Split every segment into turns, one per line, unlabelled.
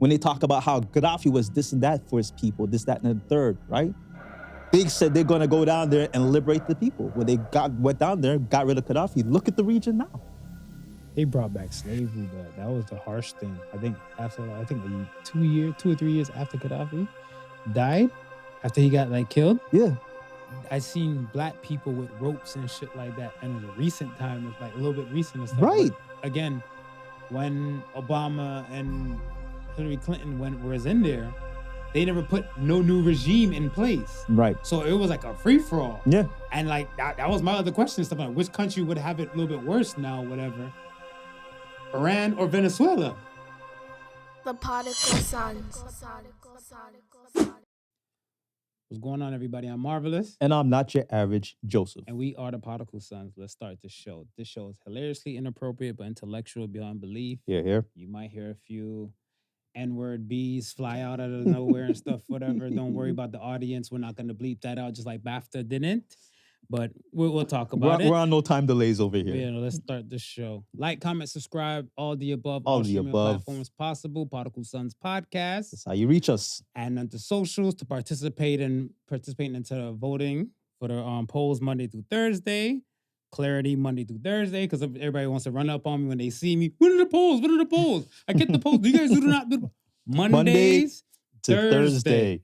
when they talk about how Gaddafi was this and that for his people, this, that, and the third, right? They said they're going to go down there and liberate the people. When they went down there, got rid of Gaddafi. Look at the region now.
They brought back slavery, but that was the harsh thing. I think after, 2 or 3 years after Gaddafi died, after he got killed.
Yeah.
I seen black people with ropes and shit like that. And in a recent time, it's a little bit recent and stuff.
Right.
But again, when Obama and Hillary Clinton was in there, they never put no new regime in place.
Right.
So it was a free-for-all.
Yeah.
And that was my other question, stuff like which country would have it a little bit worse now, whatever. Iran or Venezuela?
The Podical Sons.
What's going on, everybody? I'm Marvelous.
And I'm not your average Joseph.
And we are the Podical Sons. Let's start the show. This show is hilariously inappropriate but intellectual beyond belief.
Here.
You might hear a few N-word B's fly out of nowhere and stuff, whatever. Don't worry about the audience. We're not going to bleep that out just like BAFTA didn't. But we'll talk about it.
We're on no time delays over here.
Yeah, let's start the show. Like, comment, subscribe, all the above.
All the
streaming
above.
platforms possible. Podical Sons Podcast.
That's how you reach us.
And on the socials to participate into the voting for the polls Monday through Thursday. Clarity Monday through Thursday, because everybody wants to run up on me when they see me. When are the polls? When are the polls? I get the polls. Do you guys do not do Mondays
to Thursday.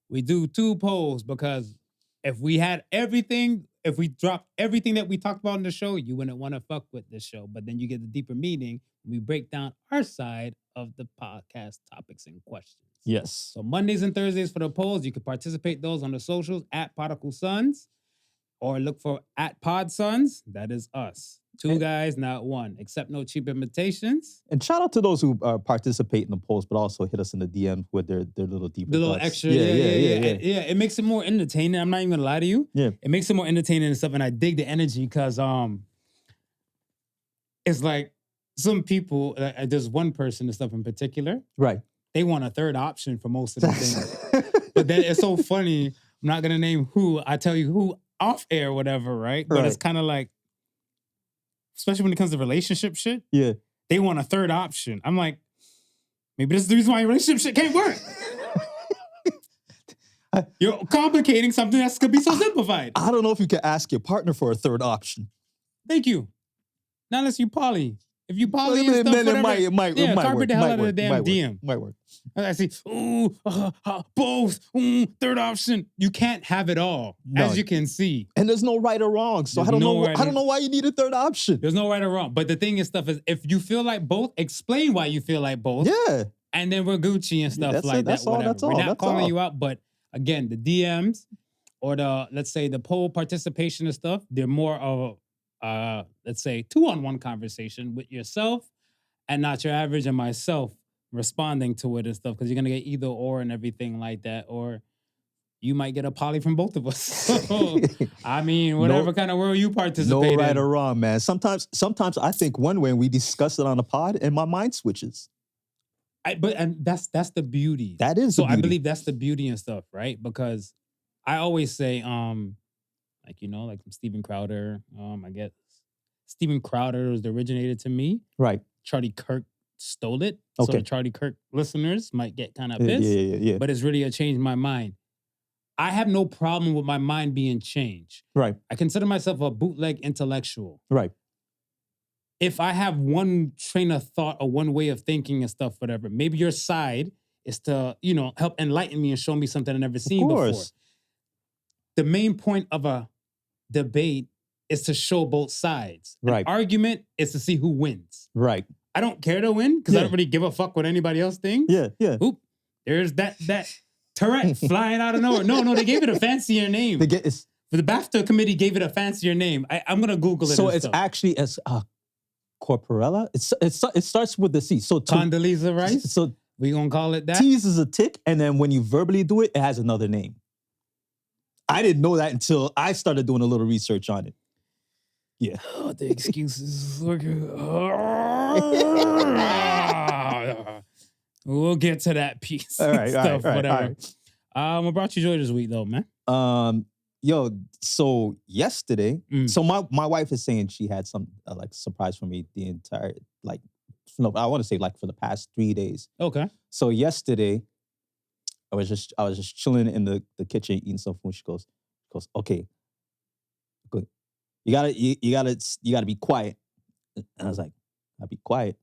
We do 2 polls because if we dropped everything that we talked about in the show, you wouldn't want to fuck with this show. But then you get the deeper meaning. We break down our side of the podcast topics and questions.
Yes.
So Mondays and Thursdays for the polls. You can participate those on the socials at Podical Sons. Or look for at Pod Sons. That is us. 2 guys, not 1. Accept no cheap invitations.
And shout out to those who participate in the polls, but also hit us in the DM with their little deeper
The little
thoughts.
extra. Yeah. It makes it more entertaining. I'm not even gonna lie to you.
Yeah.
It makes it more entertaining and stuff. And I dig the energy because it's like some people, there's one person and stuff in particular.
Right.
They want a third option for most of the things. But then it's so funny. I'm not gonna name who. I tell you who off air or whatever, right? But it's kind of like, especially when it comes to relationship shit,
yeah,
they want a third option. I'm like, maybe this is the reason why your relationship shit can't work. You're complicating something that's gonna be so simplified.
I don't know if you can ask your partner for a third option.
Thank you. Not unless you poly. If you poly and stuff,
then
whatever,
it might
carpet
work.
the hell out of the damn DM.
Might work.
I see, both, third option. You can't have it all, as you can see.
And there's no right or wrong. So I don't know why you need a third option.
There's no right or wrong. But the thing is, if you feel like both, explain why you feel like both.
Yeah.
And then we're Gucci and stuff like that. Whatever. We're not calling you out, but again, the DMs or let's say the poll participation and stuff, they're more of let's say 2-on-1 conversation with yourself and not your average and myself responding to it and stuff, because you're going to get either or and everything like that, or you might get a poly from both of us. So, I mean, whatever kind of world you participate in.
No right or wrong, man. Sometimes I think one way and we discuss it on a pod and my mind switches.
And that's the beauty.
That is
so
the beauty.
I believe that's the beauty and stuff, right? Because I always say, like Steven Crowder, I guess Steven Crowder was the originator to me.
Right.
Charlie Kirk stole it.
Okay.
So the Charlie Kirk listeners might get kind of pissed.
Yeah.
But it's really changed my mind. I have no problem with my mind being changed.
Right.
I consider myself a bootleg intellectual.
Right.
If I have one train of thought or one way of thinking and stuff, whatever, maybe your side is to, help enlighten me and show me something I've never seen before. The main point of a debate is to show both sides.
Right.
An argument is to see who wins.
Right.
I don't care to win because I don't really give a fuck what anybody else thinks.
Yeah.
Oop, there's that Tourette flying out of nowhere. No, they gave it a fancier name. For the BAFTA committee gave it a fancier name. I'm going to Google it.
So it's actually as Corporella. It starts with the C. So
Condoleezza Rice? So we going to call it that?
Tease is a tick, and then when you verbally do it, it has another name. I didn't know that until I started doing a little research on it. Yeah.
Oh, the excuses. We'll get to that piece.
All right,
whatever. What brought you joy this week, though, man?
So yesterday, so my wife is saying she had some surprise for me the entire I want to say like for the past 3 days.
Okay.
So yesterday, I was just chilling in the kitchen eating some food. She goes, okay, good. You gotta be quiet. And I was like, I'll be quiet.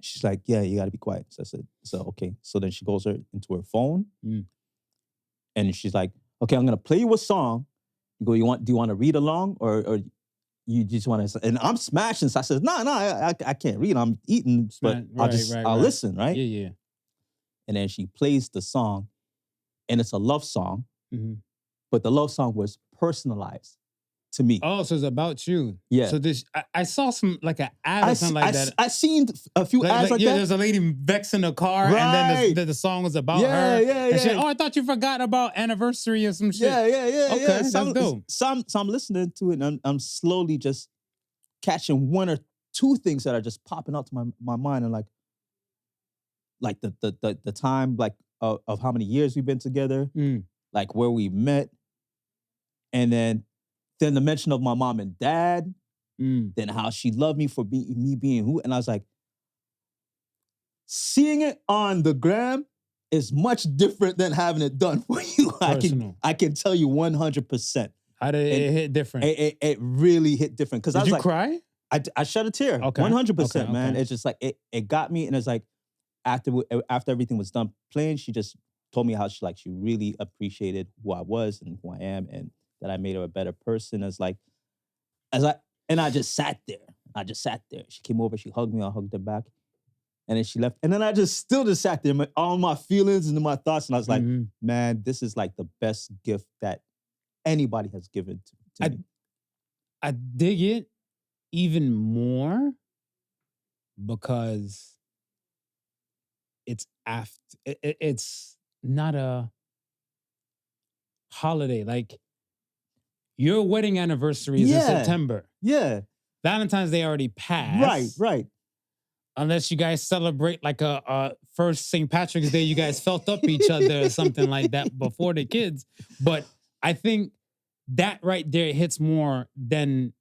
She's like, yeah, you gotta be quiet. So I said, okay. So then she goes into her phone, and she's like, okay, I'm gonna play you a song. You go, do you want to read along or you just want to? And I'm smashing. So I said, no, I can't read. I'm eating, but I'll listen, right?
Yeah.
And then she plays the song, and it's a love song, but the love song was personalized to me.
Oh, so it's about you.
Yeah.
So I saw some like an ad or something like that.
I seen a few ads like that.
Yeah, there's a lady vexing the car, and then the song was about her.
Yeah.
She, I thought you forgot about anniversary or some shit.
Yeah.
Okay, that's dope.
So I'm listening to it, and I'm slowly just catching one or two things that are just popping up to my mind, and like the time like of how many years we've been together, like where we met, and then the mention of my mom and dad, then how she loved me for me being who, and I was like, seeing it on the gram is much different than having it done for you. I can tell you 100%.
How did it hit different?
It really hit different because I was
Did you
like,
cry?
I shed a tear.
Okay.
100%, man.
Okay.
It's just like it got me, and it's like after everything was done playing, she just told me how she really appreciated who I was and who I am, and that I made her a better person. I just sat there. She came over, she hugged me, I hugged her back, and then she left. And then I still sat there, all my feelings and my thoughts, and I was like, man, this is like the best gift that anybody has given to me.
I dig it even more because it's it's not a holiday. Like, your wedding anniversary is in September.
Yeah.
Valentine's Day already passed.
Right.
Unless you guys celebrate like a first St. Patrick's Day, you guys felt up each other or something like that before the kids. But I think that right there hits more than,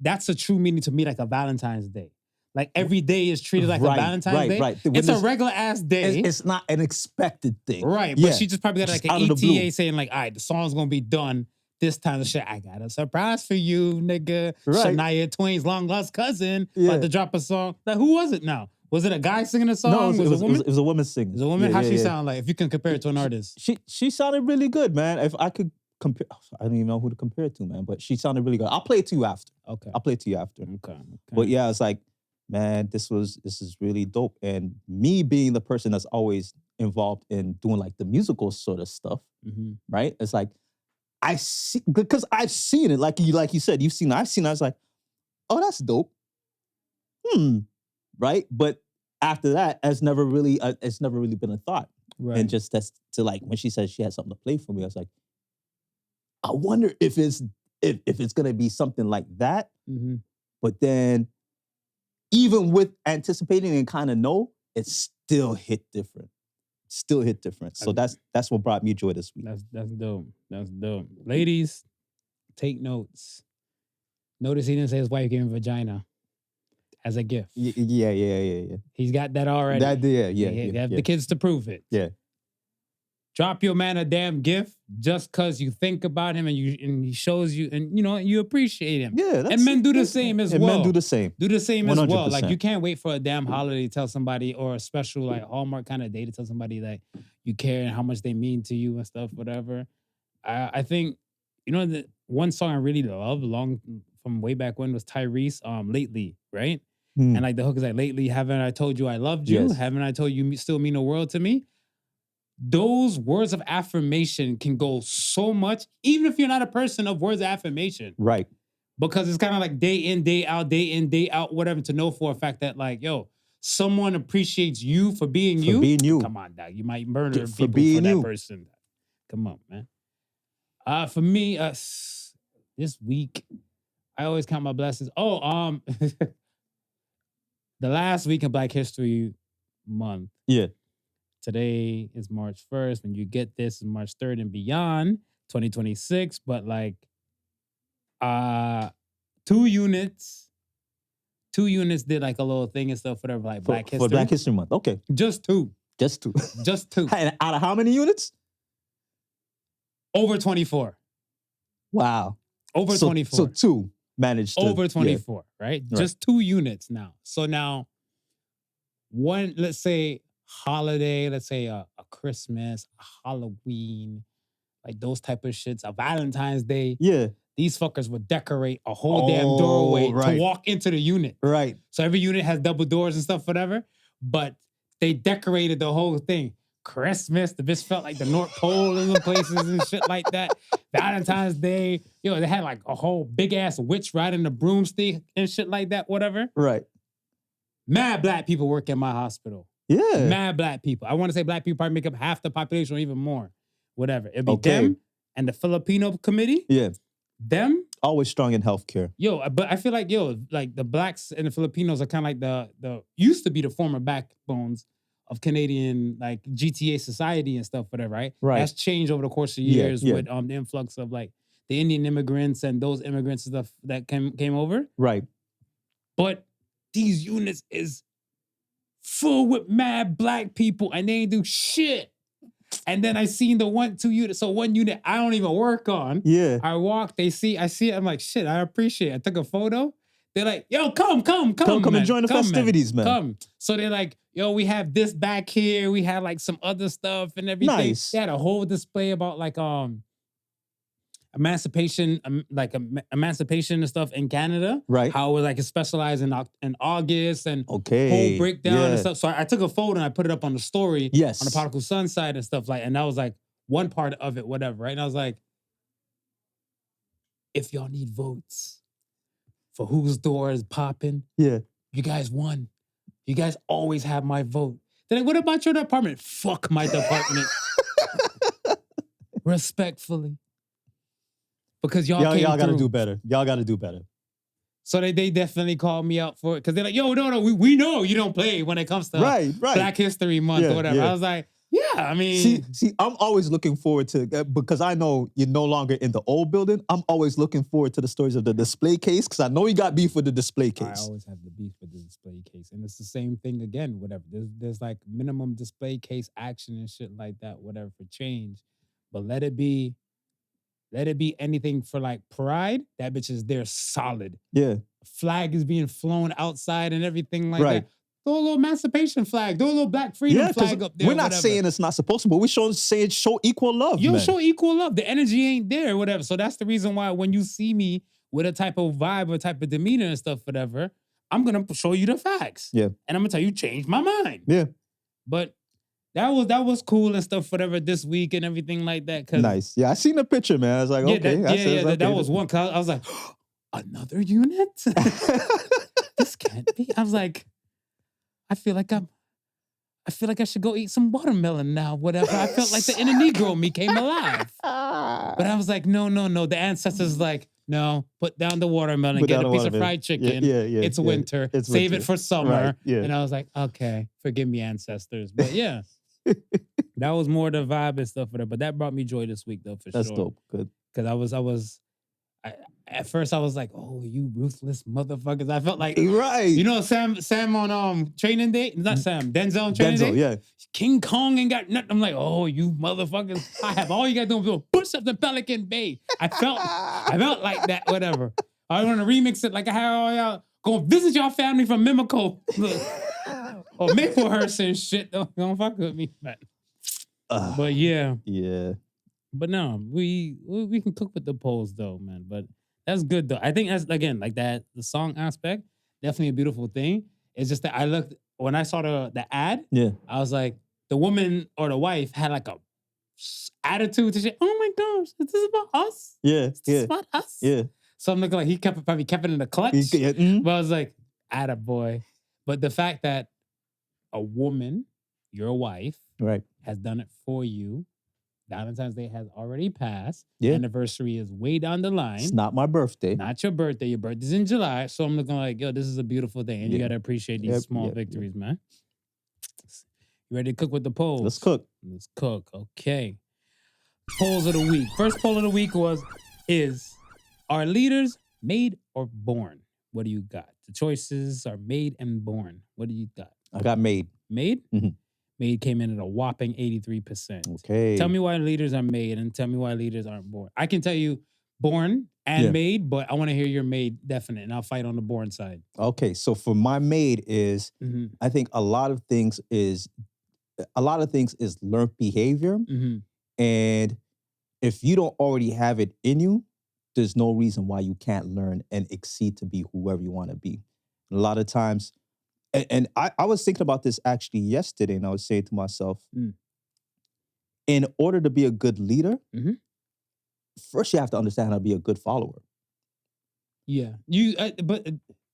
that's a true meaning to me, like a Valentine's Day. Like every day is treated like a Valentine's Day. Right. It's a regular ass day.
It's not an expected thing.
Right. But she just probably got like an ETA saying like, all right, the song's gonna be done this time of shit. I got a surprise for you, nigga. Right. Shania Twain's long lost cousin about to drop a song. Like, who was it now? Was it a guy singing a song?
No,
it was a woman?
It was a woman singing.
It was a woman? How she sound like? If you can compare it to an artist.
She sounded really good, man. If I could compare, I don't even know who to compare it to, man. But she sounded really good. I'll play it to you after.
Okay.
I'll play it to you after.
Okay.
But yeah, it's like, man, this is really dope. And me being the person that's always involved in doing like the musical sort of stuff, right? It's like, I see, because I've seen it, like you said, you've seen it, I've seen it, I was like, oh, that's dope. Right? But after that, it's never really been a thought. Right. And just that's to like, when she said she had something to play for me, I was like, I wonder if it's gonna be something like that. But then, even with anticipating and kind of know, it still hit different. So that's what brought me joy this week.
That's dope. That's dope. Ladies, take notes. Notice he didn't say his wife gave him vagina as a gift.
Yeah.
He's got that already.
You
have the kids to prove it.
Yeah.
Drop your man a damn gift just because you think about him and he shows you, and you appreciate him.
Yeah,
and men do the same as well.
Men do the same.
Do the same 100%. As well. Like, you can't wait for a damn holiday to tell somebody, or a special like Hallmark kind of day to tell somebody that you care and how much they mean to you and stuff, whatever. I think, the one song I really love, long from way back when, was Tyrese, Lately, right? And like the hook is like, lately, haven't I told you I loved you? Yes. Haven't I told you still mean the world to me? Those words of affirmation can go so much, even if you're not a person of words of affirmation.
Right.
Because it's kind of like day in, day out, whatever, to know for a fact that, like, yo, someone appreciates you for being you.
Being you.
Come on, dog. You might murder people for that person. Come on, man. For me, this week, I always count my blessings. Oh, the last week of Black History Month.
Yeah.
Today is March 1st. When you get this, is March 3rd and beyond, 2026. But like, 2 units 2 units did like a little thing and stuff, whatever, like Black History.
For Black History Month. Okay.
Just 2.
Just 2.
Just 2.
And out of how many units?
Over 24.
Wow.
Over 24.
So 2 managed to.
Over 24, right? Just 2 units now. So now, one, let's say, holiday, let's say a Christmas, a Halloween, like those type of shits, a Valentine's Day.
Yeah.
These fuckers would decorate a whole damn doorway to walk into the unit.
Right.
So every unit has double doors and stuff, whatever. But they decorated the whole thing. Christmas, the bitch felt like the North Pole in the places and shit like that. Valentine's Day, they had like a whole big ass witch riding the broomstick and shit like that, whatever.
Right.
Mad Black people work in my hospital.
Yeah.
Mad Black people. I want to say Black people probably make up half the population or even more. Whatever. It'd be them and the Filipino committee.
Yeah.
Them.
Always strong in healthcare.
But I feel like, like the Blacks and the Filipinos are kind of like the used to be the former backbones of Canadian, like GTA society and stuff, whatever, right?
Right.
That's changed over the course of years with the influx of like the Indian immigrants and those immigrants and stuff that came over.
Right.
But these units is full with mad Black people and they ain't do shit. And then I seen the 1-2 unit. So one unit I don't even work on.
Yeah.
I walk, I see it. I'm like, shit, I appreciate it. I took a photo. They're like, yo, come and join the festivities, man. Come. So they're like, yo, we have this back here. We have like some other stuff and everything.
Nice.
They had a whole display about like emancipation, emancipation and stuff in Canada.
Right.
How it was like specialized in August and whole
Okay.
breakdown and stuff. So I took a photo and I put it up on the story.
Yes.
On the Podical Sun side and stuff and that was like one part of it, whatever, right? And I was like, if y'all need votes for whose door is popping,
Yeah.
you guys won. You guys always have my vote. They're like, what about your department? Fuck my department. Respectfully. Because y'all
got to do better. Y'all got to do better.
So they definitely called me out for it. Because they're like, yo, no, we know you don't play when it comes to Black History Month or whatever. I was like, yeah, I mean.
See, I'm always looking forward to, because I know you're no longer in the old building, I'm always looking forward to the stories of the display case, because I know you got beef with the display case.
I always have the beef with the display case. And it's the same thing again, whatever. There's like minimum display case action and shit like that, whatever, for change. But let it be anything for like pride. That bitch is there solid.
Yeah.
Flag is being flown outside and everything like that. Throw a little emancipation flag. Throw a little Black freedom flag up there.
We're not saying it's not supposed to, but we're saying show equal love.
You show equal love. The energy ain't there, whatever. So that's the reason why when you see me with a type of vibe or type of demeanor and stuff, whatever, I'm gonna show you the facts.
Yeah.
And I'm gonna tell you, change my mind.
Yeah.
But that was cool and stuff, whatever, this week and everything like that.
Nice. Yeah, I seen the picture, man. I was like, okay.
That was one. Cause I was like, another unit? This can't be. I was like, I feel like I should go eat some watermelon now, whatever. I felt like the inner Negro me came alive. But I was like, no. The ancestors like, no, put down the watermelon, get a piece of fried chicken. It's winter. Save it for summer.
Right, yeah.
And I was like, okay, forgive me, ancestors. But yeah, that was more the vibe and stuff. But that brought me joy this week, though, for
That's
sure.
dope. Good.
Because at first I was like, oh, you ruthless motherfuckers. I felt like,
right.
You know, Sam on Training Day? Not Sam, Denzel on Training Day?
Yeah.
King Kong ain't got nothing. I'm like, oh, you motherfuckers. I have all you got to do is push up the Pelican Bay. I felt like that, whatever. I want to remix it like I had all y'all go visit y'all family from Mimico. Or Maplehurst and shit. Don't fuck with me, man. But yeah.
Yeah.
But no, we can cook with the polls though, man. But that's good though. I think that's, again, like that, the song aspect, definitely a beautiful thing. It's just that I looked, when I saw the ad, I was like, the woman or the wife had like a attitude to shit. Oh my gosh, is this about us?
Yeah.
Is this about us?
Yeah.
So I'm looking like he probably kept it in the clutch. But I was like, attaboy. But the fact that a woman, your wife, has done it for you. Valentine's Day has already passed.
Yeah.
Anniversary is way down the line.
It's not my birthday.
Not your birthday. Your birthday's in July. So I'm looking like, yo, this is a beautiful day. And you got to appreciate these small victories, man. You ready to cook with the polls?
Let's cook.
Let's cook. Okay. Polls of the week. First poll of the week is, are leaders made or born? What do you got? The choices are made and born. What do you got?
I got made.
Made?
Mhm.
Made came in at a whopping 83%.
Okay.
Tell me why leaders are made and tell me why leaders aren't born. I can tell you born and made, but I want to hear your made definite, and I'll fight on the born side.
Okay, so for my made is, I think a lot of things is learned behavior, and if you don't already have it in you, there's no reason why you can't learn and exceed to be whoever you want to be. A lot of times, and I was thinking about this actually yesterday, and I was saying to myself, in order to be a good leader, first you have to understand how to be a good follower.
Yeah, but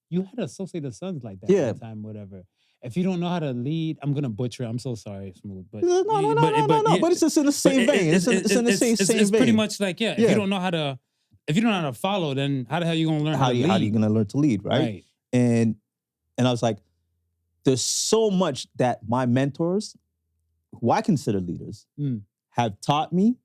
you had associated sons like that at the time, whatever. If you don't know how to lead, I'm gonna butcher it. I'm so sorry, Smooth. But
no. But it's just in the same vein. It's in the same vein.
It's pretty much like if you don't know how to follow, then how the hell are you gonna learn how to lead?
How are you gonna learn to lead, right? And I was like, there's so much that my mentors, who I consider leaders, have taught me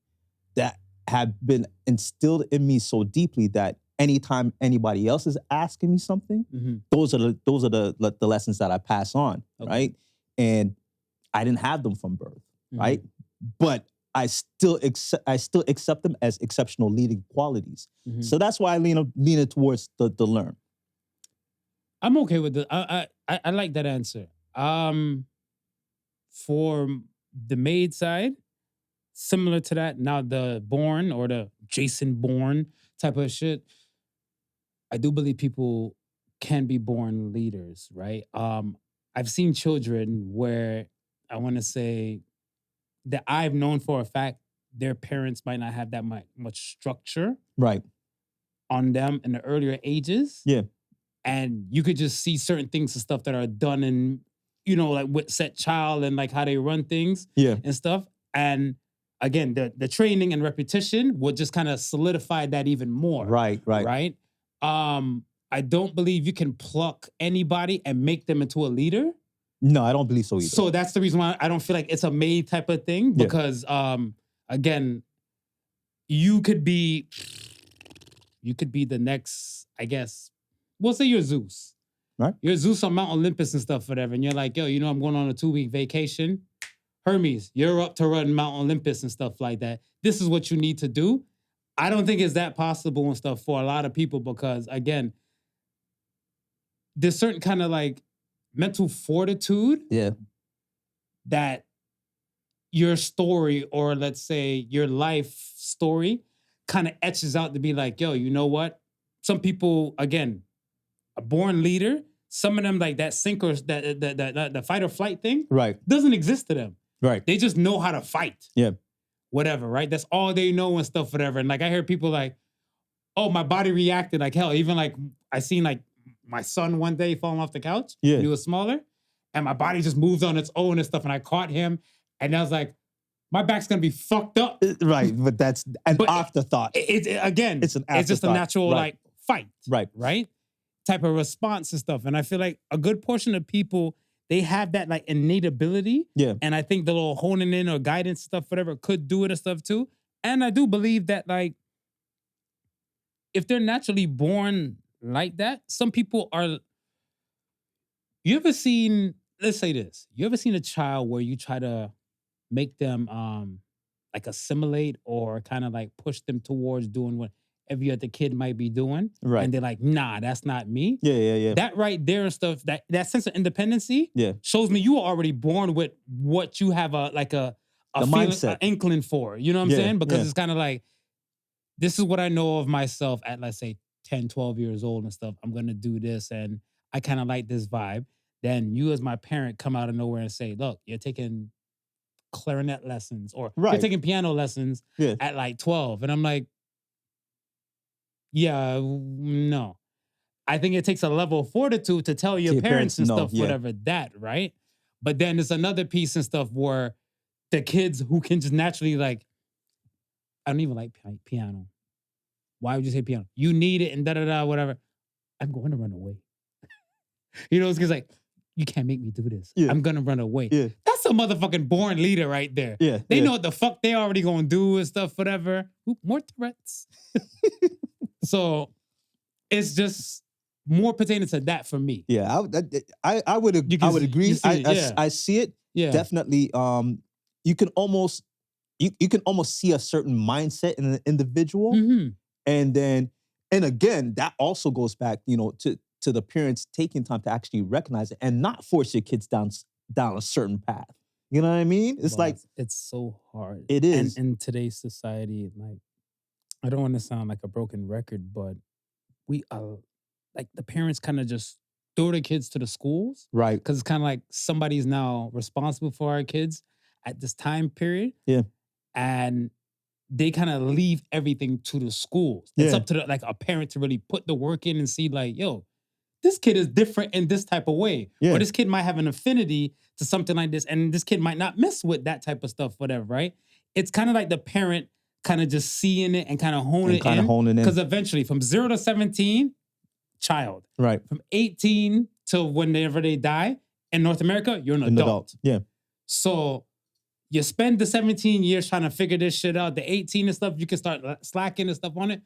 that have been instilled in me so deeply that anytime anybody else is asking me something, those are the lessons that I pass on, right? And I didn't have them from birth, right? But I still accept them as exceptional leading qualities. So that's why I lean towards the learn.
I'm okay with it. I like that answer. For the made side, similar to that, now the Bourne or the Jason Bourne type of shit, I do believe people can be born leaders, right? I've seen children where I want to say that I've known for a fact their parents might not have that much structure on them in the earlier ages.
Yeah.
And you could just see certain things and stuff that are done in, like with set child and like how they run things and stuff. And again, the training and repetition will just kind of solidify that even more. Right? I don't believe you can pluck anybody and make them into a leader.
No, I don't believe so either.
So that's the reason why I don't feel like it's a made type of thing. Because again, you could be the next, I guess, we'll say you're Zeus.
Right.
You're Zeus on Mount Olympus and stuff, whatever. And you're like, yo, I'm going on a 2-week vacation. Hermes, you're up to run Mount Olympus and stuff like that. This is what you need to do. I don't think it's that possible and stuff for a lot of people because, again, there's certain kind of like mental fortitude that your story or let's say your life story kind of etches out to be like, yo, you know what? Some people, again, a born leader, some of them like that sink or the fight or flight thing doesn't exist to them.
Right.
They just know how to fight.
Yeah.
Whatever, right? That's all they know and stuff, whatever. And like I hear people like, oh, my body reacted like hell. Even like I seen like my son one day falling off the couch.
Yeah.
He was smaller. And my body just moved on its own and stuff. And I caught him. And I was like, my back's gonna be fucked up.
Right. But that's an afterthought.
It's an afterthought. It's just a natural like fight. Right? Type of response and stuff. And I feel like a good portion of people, they have that like innate ability.
Yeah.
And I think the little honing in or guidance stuff, whatever, could do it and stuff too. And I do believe that like, if they're naturally born like that, some people are, you ever seen, let's say this, you ever seen a child where you try to make them like assimilate or kind of like push them towards doing what every other kid might be doing.
Right.
And they're like, nah, that's not me.
Yeah.
That right there and stuff, that sense of independency shows me you were already born with what you have a feeling,
mindset,
an inkling for. You know what I'm saying? Because it's kind of like, this is what I know of myself at, let's say, 10, 12 years old and stuff. I'm going to do this and I kind of like this vibe. Then you as my parent come out of nowhere and say, look, you're taking clarinet lessons or you're taking piano lessons at like 12. And I'm like, yeah, no. I think it takes a level of fortitude to tell your parents and stuff, whatever that, right? But then there's another piece and stuff where the kids who can just naturally like, I don't even like piano. Why would you say piano? You need it and da-da-da, whatever. I'm going to run away. It's like, you can't make me do this. Yeah. I'm going to run away.
Yeah.
That's a motherfucking born leader right there.
Yeah.
They know what the fuck they already going to do and stuff, whatever. Ooh, more Tourette's. So it's just, more pertaining to that for me.
Yeah, I would agree. I see it.
Yeah.
Definitely. You can almost see a certain mindset in an individual, and again, that also goes back, to the parents taking time to actually recognize it and not force your kids down a certain path. You know what I mean? It's like
it's so hard.
It is.
And in today's society, like, I don't want to sound like a broken record, but we are like the parents kind of just throw their kids to the schools,
right?
Because it's kind of like somebody's now responsible for our kids at this time period.
Yeah,
and they kind of leave everything to the schools. It's up to like a parent to really put the work in and see, like, yo, this kid is different in this type of way, or this kid might have an affinity to something like this, and this kid might not mess with that type of stuff, whatever, right? It's kind of like the parent kind of just seeing it and kind of honing in. Because eventually, from 0 to 17, child.
Right.
From 18 to whenever they die, in North America, you're an adult.
Yeah.
So you spend the 17 years trying to figure this shit out. The 18 and stuff, you can start slacking and stuff on it.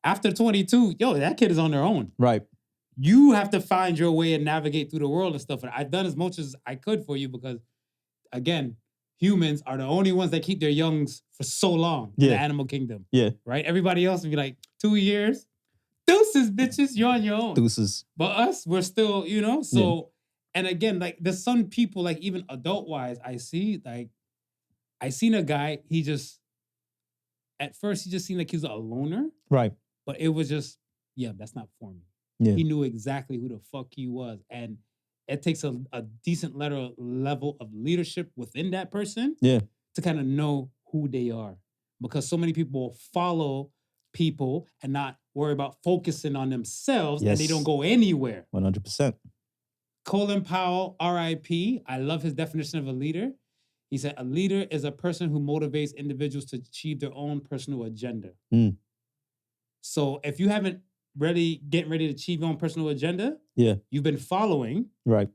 After 22, that kid is on their own.
Right.
You have to find your way and navigate through the world and stuff. And I've done as much as I could for you because, again, humans are the only ones that keep their youngs for so long in the animal kingdom.
Yeah.
Right? Everybody else would be like, 2 years. Deuces, bitches, you're on your own.
Deuces.
But us, we're still, so, and again, like, there's some people, like, even adult-wise, I seen a guy, at first, he just seemed like he was a loner.
Right.
But it was just, that's not for me.
Yeah.
He knew exactly who the fuck he was. And it takes a decent level of leadership within that person to kind of know who they are. Because so many people follow people and not worry about focusing on themselves and they don't go anywhere.
100%.
Colin Powell, R.I.P. I love his definition of a leader. He said, a leader is a person who motivates individuals to achieve their own personal agenda. So if you haven't getting ready to achieve your own personal agenda, you've been following.
Right.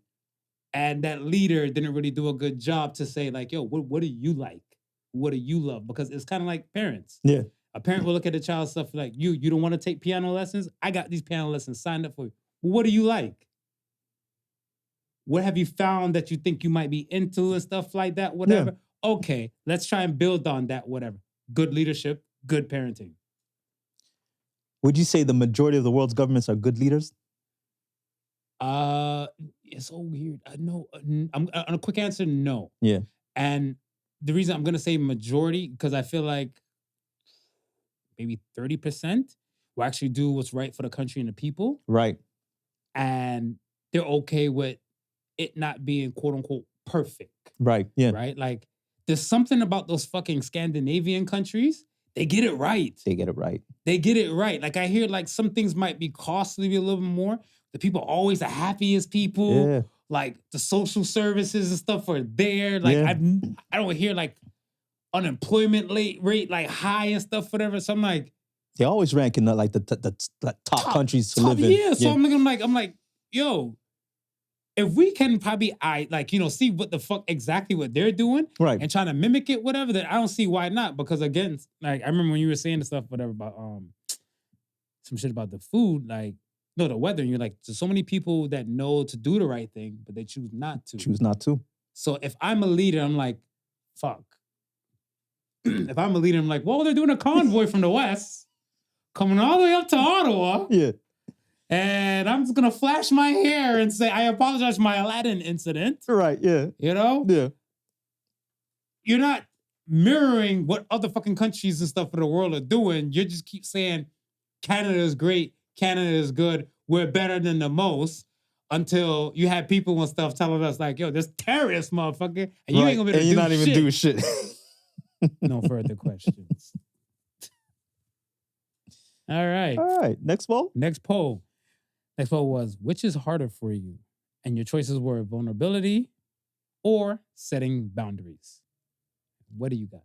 And that leader didn't really do a good job to say, like, yo, what do you like? What do you love? Because it's kind of like parents.
Yeah.
A parent will look at the child's stuff like, you don't want to take piano lessons? I got these piano lessons signed up for you. Well, what do you like? What have you found that you think you might be into and stuff like that? Whatever. Yeah. Okay, let's try and build on that, whatever. Good leadership, good parenting.
Would you say the majority of the world's governments are good leaders?
It's so weird. No, I'm on a quick answer, no.
Yeah.
And the reason I'm going to say majority, because I feel like maybe 30% will actually do what's right for the country and the people.
Right.
And they're okay with it not being quote unquote perfect.
Right. Yeah.
Right? Like, there's something about those fucking Scandinavian countries. They get it right.
They get it right.
They get it right. Like, I hear like some things might be costly a little bit more. The people are always the happiest people.
Yeah.
Like, the social services and stuff are there. Like, I don't hear like unemployment rate like high and stuff, whatever. So I'm like,
they always rank in the top countries to live in.
Yeah. So I'm like, yo, if we can probably see what the fuck exactly what they're doing,
right,
and trying to mimic it, whatever, then I don't see why not. Because again, like, I remember when you were saying the stuff, whatever, about some shit about the food, like, no, the weather, and you're like, there's so many people that know to do the right thing, but they choose not to.
Choose not to.
So if I'm a leader, I'm like, fuck. If I'm a leader, I'm like, well, they're doing a convoy from the west, coming all the way up to Ottawa.
Yeah.
And I'm just going to flash my hair and say, I apologize for my Aladdin incident.
Right, yeah.
You know?
Yeah.
You're not mirroring what other fucking countries and stuff in the world are doing. You just keep saying, Canada is great, Canada is good, we're better than the most, until you have people and stuff telling us like, yo, this terrorist motherfucker, and you ain't going to be able to do shit.
And you're not even doing shit.
No further questions. All right.
Next poll?
Next poll was, which is harder for you? And your choices were vulnerability or setting boundaries. What do you got?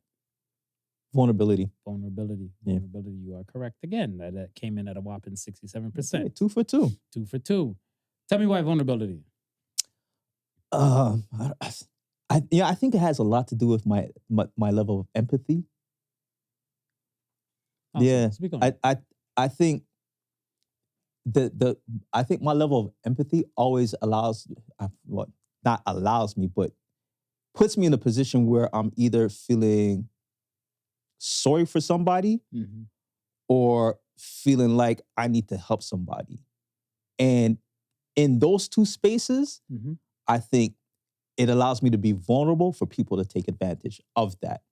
Vulnerability.
Vulnerability.
Yeah.
Vulnerability. You are correct again. That came in at a whopping 67%.
Okay, 2 for 2.
2 for 2. Tell me why vulnerability.
I think it has a lot to do with my level of empathy.
Awesome.
Yeah.
Speak on it.
I think I think my level of empathy always not allows me, but puts me in a position where I'm either feeling sorry for somebody or feeling like I need to help somebody. And in those two spaces, I think it allows me to be vulnerable for people to take advantage of that.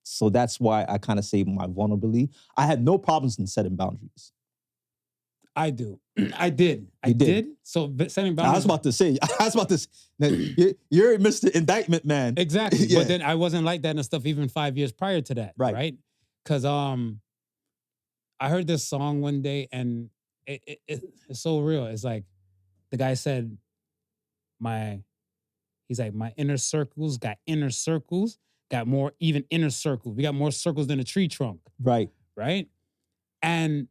So that's why I kind of say my vulnerability. I had no problems in setting boundaries.
I do. I did. So setting boundaries.
I was about to say, you're Mr. Indictment, man.
Exactly. Yeah. But then I wasn't like that and stuff even 5 years prior to that. Right? Because I heard this song one day and it's so real. It's like the guy said, he's like, my inner circles got inner circles, got more even inner circles. We got more circles than a tree trunk.
Right.
Right? And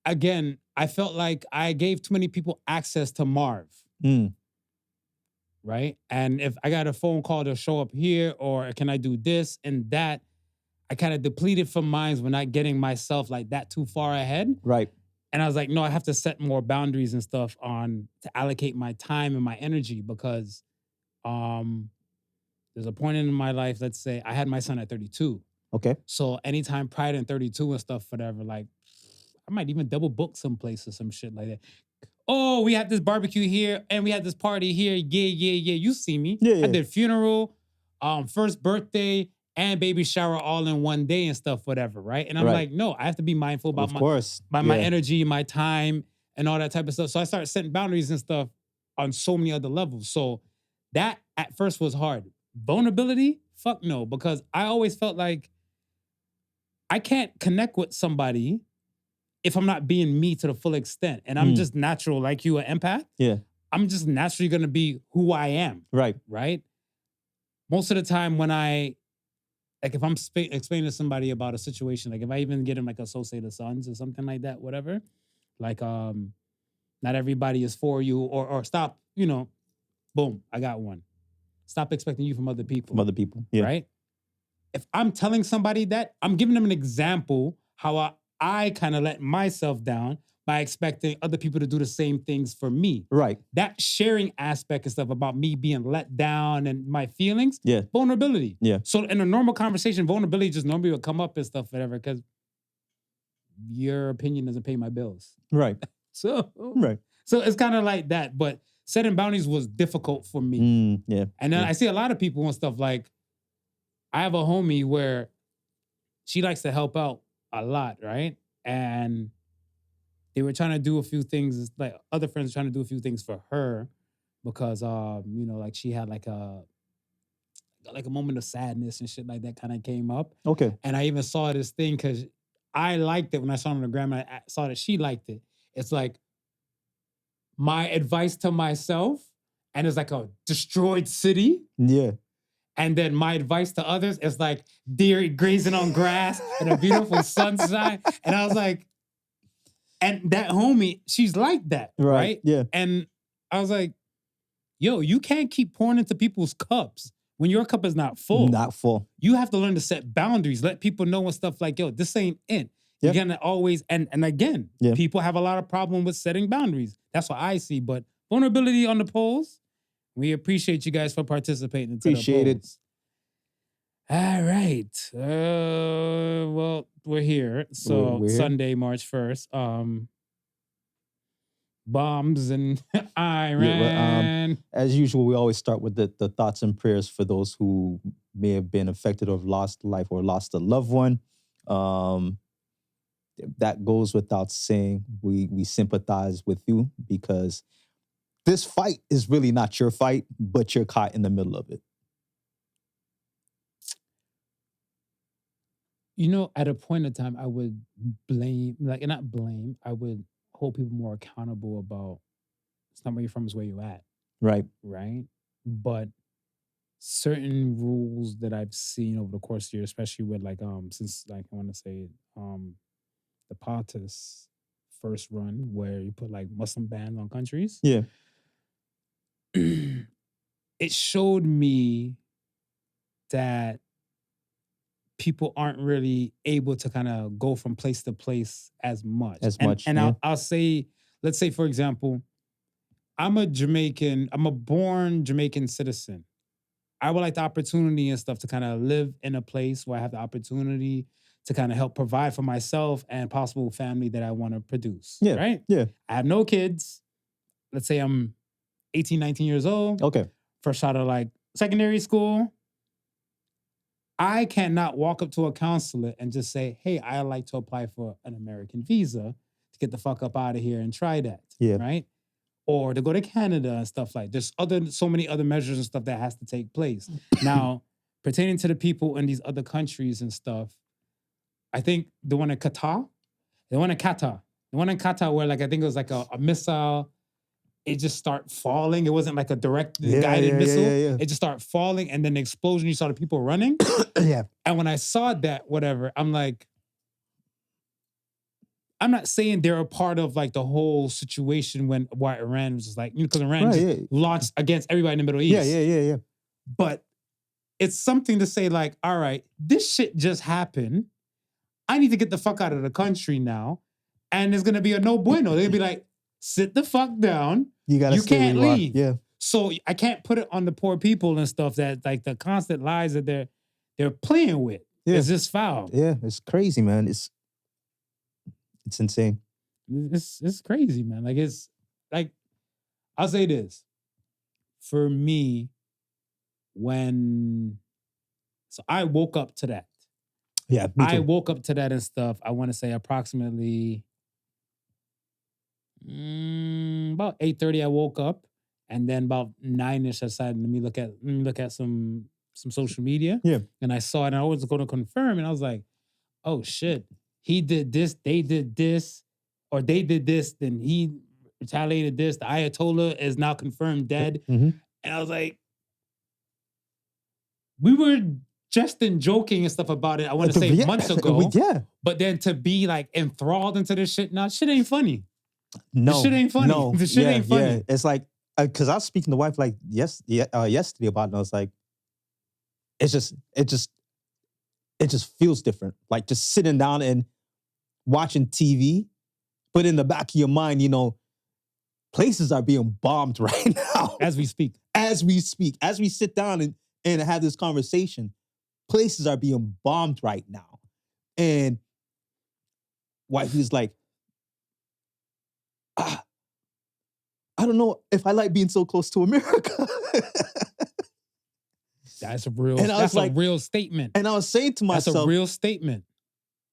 again, I felt like I gave too many people access to Marv. Right? And if I got a phone call to show up here or can I do this and that, I kind of depleted from minds when not getting myself like that too far ahead.
Right.
And I was like, no, I have to set more boundaries and stuff to allocate my time and my energy because there's a point in my life, let's say I had my son at 32.
Okay.
So anytime prior to 32 and stuff, whatever, like I might even double book someplace or some shit like that. Oh, we had this barbecue here and we had this party here. Yeah. You see me.
Yeah.
I did funeral, first birthday, and baby shower all in one day and stuff, whatever, right? And I'm like, no, I have to be mindful about my energy, my time, and all that type of stuff. So I started setting boundaries and stuff on so many other levels. So that at first was hard. Vulnerability? Fuck no, because I always felt like I can't connect with somebody if I'm not being me to the full extent. And I'm just natural, like you, an empath.
Yeah.
I'm just naturally going to be who I am.
Right.
Right? Most of the time when if I'm explaining to somebody about a situation, like if I even get them like Associated Sons or something like that, whatever, like not everybody is for you or stop, boom, I got one. Stop expecting you from other people.
Yeah.
Right? If I'm telling somebody that, I'm giving them an example how I kind of let myself down by expecting other people to do the same things for me.
Right.
That sharing aspect and stuff about me being let down and my feelings,
yeah.
Vulnerability.
Yeah.
So in a normal conversation, vulnerability just normally will come up and stuff, whatever, because your opinion doesn't pay my bills.
Right.
So
right.
So it's kind of like that, but setting boundaries was difficult for me.
Yeah.
And then I see a lot of people and stuff like, I have a homie where she likes to help out a lot, right? And they were trying to do a few things, like other friends were trying to do a few things for her because, like she had like a moment of sadness and shit like that kind of came up.
Okay.
And I even saw this thing because I liked it when I saw it on the gram and I saw that she liked it. It's like my advice to myself and it's like a destroyed city.
Yeah.
And then my advice to others is like deer grazing on grass and a beautiful sunshine. And I was like, and that homie, she's like that, right?
Yeah.
And I was like, yo, you can't keep pouring into people's cups when your cup is not full.
Not full.
You have to learn to set boundaries, let people know and stuff like, yo, this ain't it. You're gonna always, and again, people have a lot of problem with setting boundaries. That's what I see. But vulnerability on the polls, we appreciate you guys for participating.
Appreciate it.
All right. Well, we're here. So
we're here.
Sunday, March 1st. Bombs in Iran.
As usual, we always start with the thoughts and prayers for those who may have been affected or lost life or lost a loved one. That goes without saying. We sympathize with you because this fight is really not your fight, but you're caught in the middle of it.
At a point in time, I would blame, I would hold people more accountable about it's not where you're from, it's where you're at.
Right.
Right? But certain rules that I've seen over the course of the year, especially with since I want to say the POTUS first run where you put like Muslim bans on countries.
Yeah.
It showed me that people aren't really able to kind of go from place to place as much. And
yeah.
I'll say, let's say, for example, I'm a born Jamaican citizen. I would like the opportunity and stuff to kind of live in a place where I have the opportunity to kind of help provide for myself and possible family that I want to produce.
Yeah.
Right?
Yeah.
I have no kids. Let's say I'm 18, 19 years old.
Okay.
Fresh out of like secondary school. I cannot walk up to a consulate and just say, hey, I'd like to apply for an American visa to get the fuck up out of here and try that.
Yeah.
Right? Or to go to Canada and stuff like there's so many other measures and stuff that has to take place. Now, pertaining to the people in these other countries and stuff, I think the one in Qatar where like I think it was like a missile, it just start falling. It wasn't like a direct guided missile.
Yeah.
It just started falling, and then the explosion, you saw the people running.
Yeah.
And when I saw that, whatever, I'm like, I'm not saying they're a part of like the whole situation why Iran was just like, because Iran launched against everybody in the Middle East.
Yeah.
But it's something to say like, all right, this shit just happened. I need to get the fuck out of the country now. And there's going to be a no bueno. They're going to be like, sit the fuck down. You can't leave.
Yeah.
So I can't put it on the poor people and stuff that like the constant lies that they're playing with.
Yeah.
It's just foul.
Yeah, it's crazy, man. It's insane.
It's crazy, man. Like it's like I'll say this. For me, so I woke up to that.
Yeah, me too.
I woke up to that and stuff. I want to say approximately about 8:30 I woke up, and then about 9ish I decided let me look at some social media.
Yeah.
And I saw it and I was going to confirm and I was like, oh shit, he did this, they did this, or they did this, then he retaliated this. The Ayatollah is now confirmed dead.
Mm-hmm.
And I was like, we were just joking and stuff about it, I want to say months ago.
Yeah.
But then to be like enthralled into this shit, now shit ain't funny.
No.
This shit ain't funny.
No.
This shit ain't funny.
Yeah. It's like, because I was speaking to wife like yesterday about it, and I was like, it just feels different. Like just sitting down and watching TV, but in the back of your mind, places are being bombed right now.
As we speak.
As we sit down and have this conversation, places are being bombed right now. And wifey's like, I don't know if I like being so close to America.
That's a real statement.
And I was saying to myself,
that's a real statement.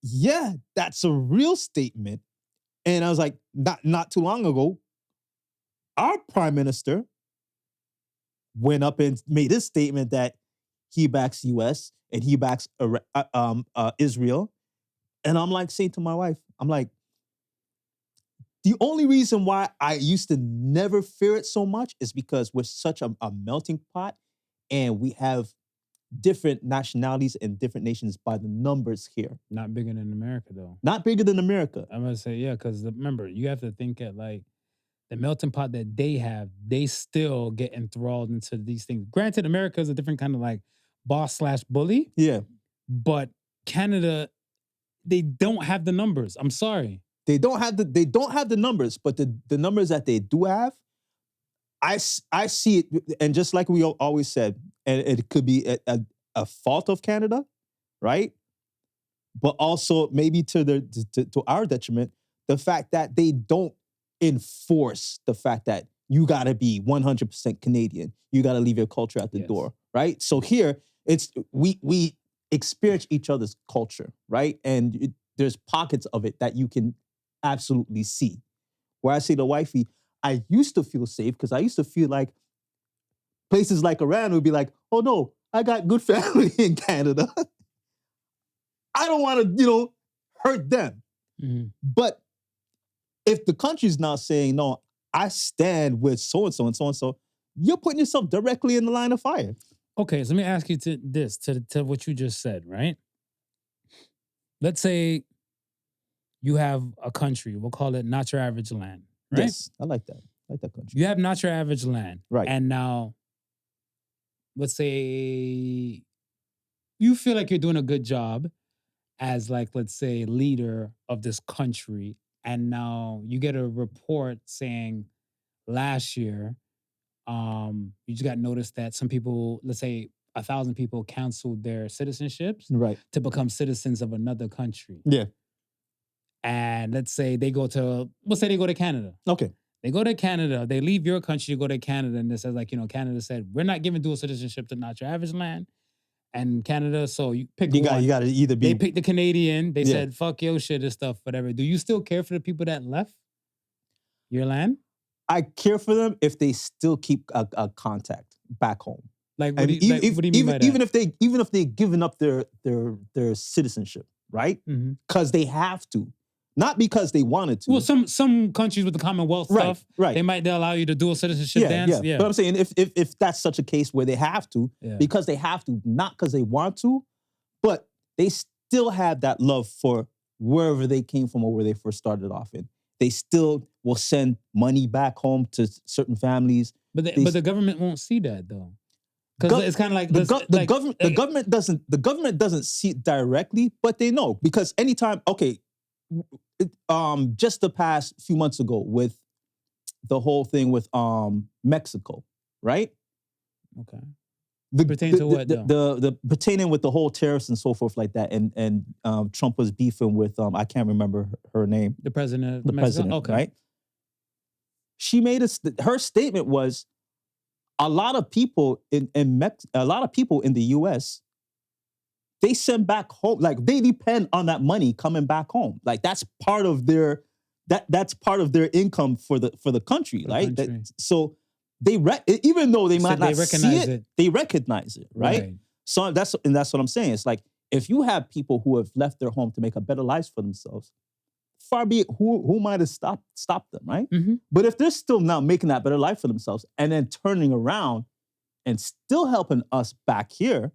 Yeah, that's a real statement. And I was like, not too long ago, our prime minister went up and made this statement that he backs US and he backs Israel. And I'm like saying to my wife, I'm like, the only reason why I used to never fear it so much is because we're such a melting pot and we have different nationalities and different nations by the numbers here.
Not bigger than America, though.
Not bigger than America.
I'm going to say, yeah, because remember, you have to think at like the melting pot that they have, they still get enthralled into these things. Granted, America is a different kind of like boss/bully.
Yeah.
But Canada, they don't have the numbers. I'm sorry.
They don't have the numbers, but the numbers that they do have, I see it, and just like we always said, and it could be a fault of Canada, right? But also maybe to our detriment, the fact that they don't enforce the fact that you gotta be 100% Canadian, you gotta leave your culture at the door, right? So here it's we experience each other's culture, right? And there's pockets of it that you can absolutely see. Where I say to wifey, I used to feel safe because I used to feel like places like Iran would be like, oh no, I got good family in Canada. I don't want to, hurt them.
Mm-hmm.
But if the country's now saying, no, I stand with so-and-so and so-and-so, you're putting yourself directly in the line of fire.
Okay, so let me ask you to what you just said, right? Let's say you have a country, we'll call it not your average land, right?
Yes, I like that. I like that country.
You have not your average land.
Right.
And now, let's say you feel like you're doing a good job as like, let's say, leader of this country, and now you get a report saying last year, you just got noticed that some people, let's say 1,000 people canceled their citizenships
Right.
to become citizens of another country.
Yeah.
And let's say they go to Canada.
Okay.
They go to Canada, they leave your country to go to Canada, and it says like, Canada said, we're not giving dual citizenship to not your average land. And Canada, so you pick one.
You got to either be.
They picked the Canadian. They said, fuck your shit and stuff, whatever. Do you still care for the people that left your land?
I care for them if they still keep a contact back home.
Like, what do you mean by that?
Even if they've given up their citizenship, right? Because they have to. Not because they wanted to.
Well, some countries with the Commonwealth stuff, they'll allow you to dual citizenship dance. Yeah.
But I'm saying if that's such a case where they have to, because they have to, not because they want to, but they still have that love for wherever they came from or where they first started off in. They still will send money back home to certain families.
But the government won't see that though. Because it's kind of like
the government doesn't see it directly, but they know because anytime just the past few months ago with the whole thing with Mexico, right?
Okay. Pertaining to what though?
The pertaining with the whole tariffs and so forth like that, and Trump was beefing with I can't remember her name.
The president.
The president, okay. Right? She made her statement was a lot of people in the U.S. they send back home, like they depend on that money coming back home. Like that's part of their that's part of their income for the country, right? So they even though they might not see it, they recognize it, right? So that's what I'm saying. It's like if you have people who have left their home to make a better life for themselves, far be it who might have stopped them, right? But if they're still now making that better life for themselves and then turning around and still helping us back here,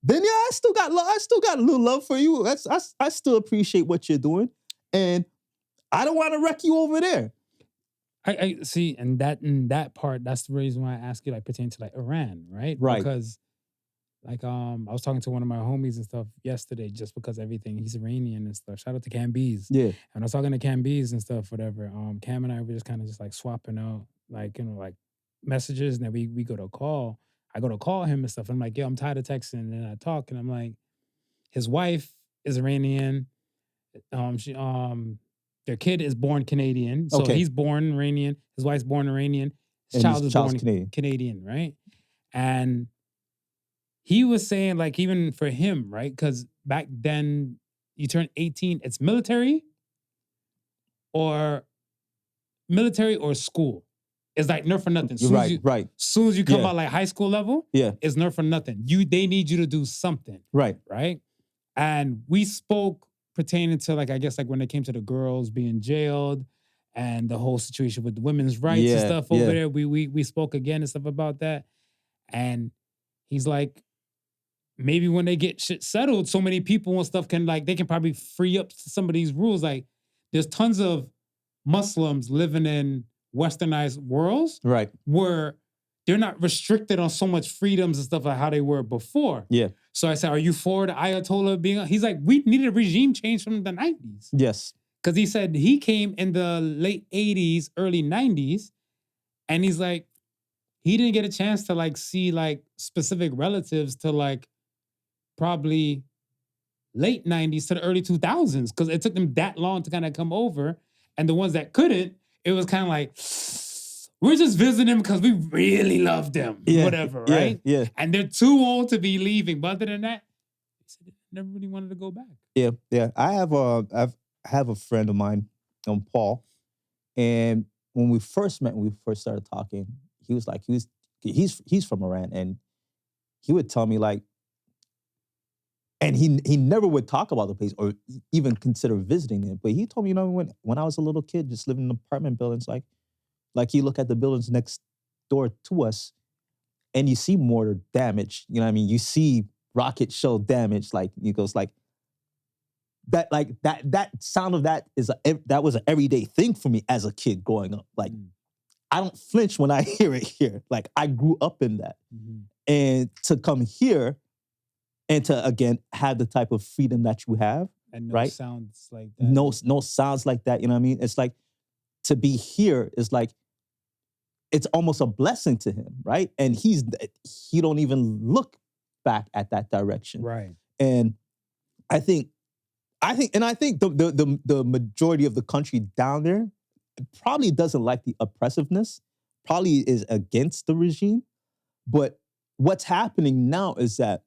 then I still got a little love for you. I still appreciate what you're doing, and I don't want to wreck you over there.
I see, and that part, that's the reason why I ask you, like pertaining to like Iran, right?
Right.
Because like I was talking to one of my homies and stuff yesterday, just because everything, he's Iranian and stuff. Shout out to Cambees.
Yeah.
And I was talking to Cambees and stuff, whatever. Cam and I were just kind of just like swapping out like like messages, and then we go to call. I go to call him and stuff. I'm like, yo, I'm tired of texting. And then I talk, and I'm like, his wife is Iranian. Their kid is born Canadian. So he's born Iranian. His wife's born Iranian. His child is born Canadian, right? And he was saying, like, even for him, right? Because back then, you turn 18, it's military or school. It's like nerf for nothing.
Right.
Soon as you come out like high school level, it's nerf for nothing. They need you to do something.
Right.
Right. And we spoke pertaining to like, I guess like when it came to the girls being jailed and the whole situation with the women's rights and stuff over there. We spoke again and stuff about that. And he's like, maybe when they get shit settled, so many people and stuff can like, they can probably free up some of these rules. Like there's tons of Muslims living in westernized worlds,
right,
where they're not restricted on so much freedoms and stuff like how they were before.
Yeah.
So I said, are you for the Ayatollah being? He's like, we needed a regime change from the 90s.
Yes.
Because he said he came in the late 80s, early 90s, and he's like, he didn't get a chance to like see like specific relatives to like probably late 90s to the early 2000s, because it took them that long to kind of come over. And the ones that couldn't, it was kind of like, we're just visiting them because we really love them, whatever, right?
Yeah.
And they're too old to be leaving. But other than that, they said they never really wanted to go back.
Yeah. I have a friend of mine, Paul, and when we first met, when we first started talking, he was like, he's from Iran, and he would tell me like, and he never would talk about the place or even consider visiting it. But he told me, when I was a little kid, just living in apartment buildings, like you look at the buildings next door to us, and you see mortar damage. You know what I mean? You see rocket shell damage. Like he goes like that. Like that sound of that that was an everyday thing for me as a kid growing up. Like I don't flinch when I hear it here. Like I grew up in that, and to come here. and to again have the type of freedom that you have,
and no
right?
sounds like that.
No sounds like that. You know what I mean? It's like to be here is like it's almost a blessing to him, right? And he don't even look back at that direction,
Right.
and I think the majority of the country down there probably doesn't like the oppressiveness, probably is against the regime. But what's happening now is that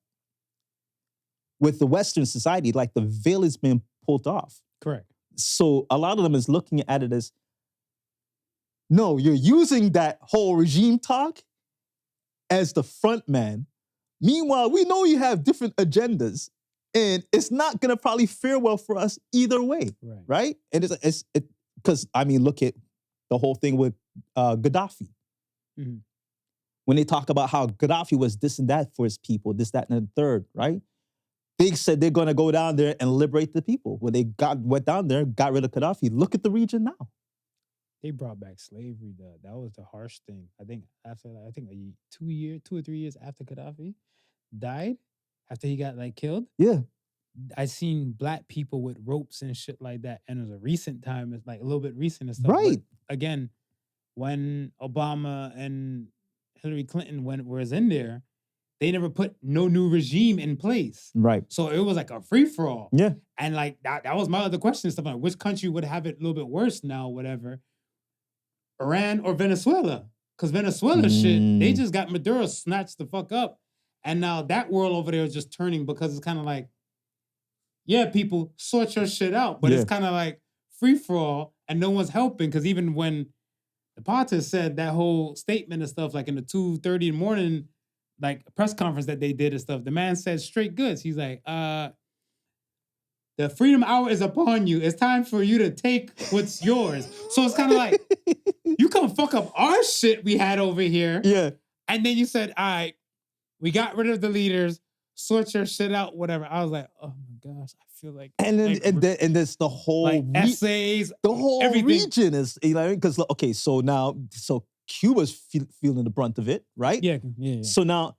with the Western society, like the veil is being pulled off.
Correct.
So a lot of them is looking at it as, no, you're using that whole regime talk as the front man. Meanwhile, we know you have different agendas, and it's not gonna probably fare well for us either way, right? And it's because I mean, look at the whole thing with Gaddafi.
Mm-hmm.
When they talk about how Gaddafi was this and that for his people, this, that, and the third, right? They said they're gonna go down there and liberate the people. When they went down there, got rid of Gaddafi. Look at the region now.
They brought back slavery. That was the harsh thing. I think after 2 or 3 years after Gaddafi died, after he got like killed.
Yeah.
I seen black people with ropes and shit like that. And it was a recent time. It's like a little bit recent and stuff.
Right.
But again, when Obama and Hillary Clinton was in there, they never put no new regime in place.
Right.
So it was like a free-for-all.
Yeah.
And like that was my other question and stuff. Like, which country would have it a little bit worse now, whatever? Iran or Venezuela? Because Venezuela shit, they just got Maduro snatched the fuck up. And now that world over there is just turning because it's kind of like, yeah, people, sort your shit out. But it's kind of like free-for-all and no one's helping. Because even when the Potter said that whole statement and stuff, like in the 2:30 in the morning, like press conference that they did and stuff, the man said straight goods. He's like, the freedom hour is upon you. It's time for you to take what's yours. So it's kind of like, you come fuck up our shit we had over here.
Yeah.
And then you said, all right, we got rid of the leaders, sort your shit out, whatever. I was like, oh my gosh, I feel like.
And then and there's the whole
like essays,
the whole
everything.
region is, you know, because okay, so Cuba's feeling the brunt of it, right?
Yeah.
So now,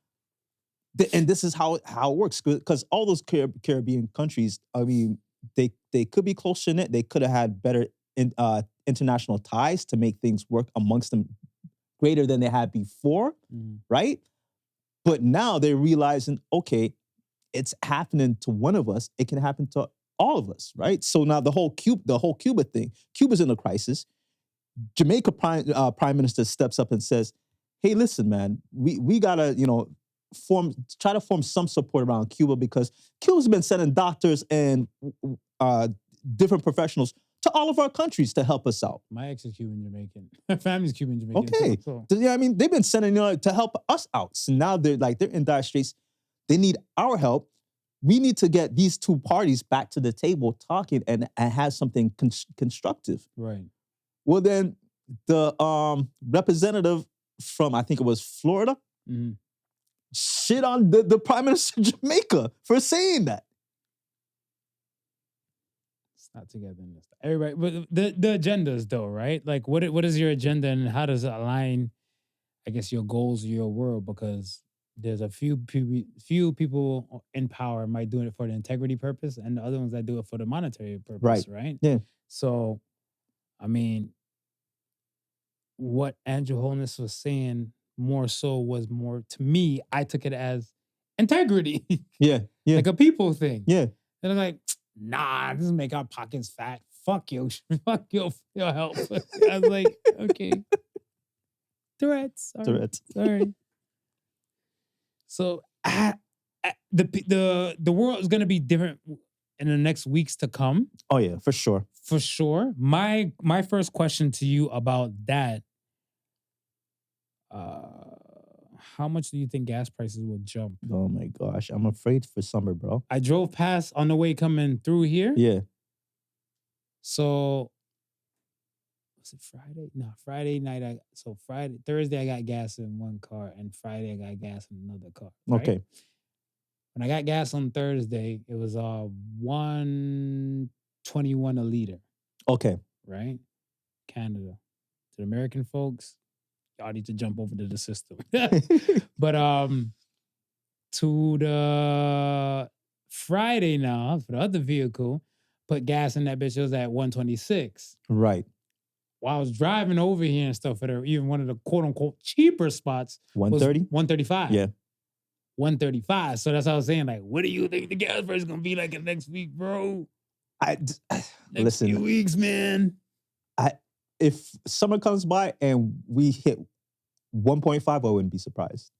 and this is how it works, because all those Caribbean countries, I mean, they could be closer knit. They could have had better international ties to make things work amongst them greater than they had before, right? But now they're realizing, okay, it's happening to one of us. It can happen to all of us, right? So now the whole Cuba thing, Cuba's in a crisis. Jamaica prime minister steps up and says, "Hey, listen, man, we gotta, try to form some support around Cuba, because Cuba's been sending doctors and different professionals to all of our countries to help us out."
My ex is Cuban Jamaican. My family's Cuban Jamaican.
Okay.
So.
Yeah, I mean, they've been sending to help us out. So now they're in dire straits. They need our help. We need to get these two parties back to the table talking and have something constructive.
Right.
Well, then the representative from, I think it was Florida, shit on the Prime Minister of Jamaica for saying that.
It's not together in this. Everybody, but the agendas though, right? Like what is your agenda and how does it align, I guess, your goals or your world? Because there's a few people in power might do it for the integrity purpose, and the other ones that do it for the monetary purpose, right?
Yeah.
So, I mean, what Andrew Holness was saying more so was more, to me, I took it as integrity.
Yeah.
Like a people thing.
Yeah.
And I'm like, nah, this make our pockets fat. Fuck your help. I was like, okay. Tourette. Sorry. So the world is gonna be different in the next weeks to come.
Oh yeah, for sure.
For sure. My first question to you about that, how much do you think gas prices will jump?
Oh my gosh, I'm afraid for summer, bro.
I drove past on the way coming through here.
Yeah.
So was it Friday? No, Friday night. Thursday I got gas in one car, and Friday I got gas in another car. Right?
Okay.
When I got gas on Thursday, it was $1.21 a liter.
Okay.
Right? Canada. To the American folks, y'all need to jump over to the system. But to the Friday now for the other vehicle, put gas in that bitch. It was at 126.
Right.
While I was driving over here and stuff, for even one of the quote unquote cheaper spots,
130?
135.
Yeah.
135. So that's what I was saying. Like, what do you think the gas price is gonna be like in next week, bro? Next few weeks, man.
If summer comes by and we hit 1.5, I wouldn't be surprised.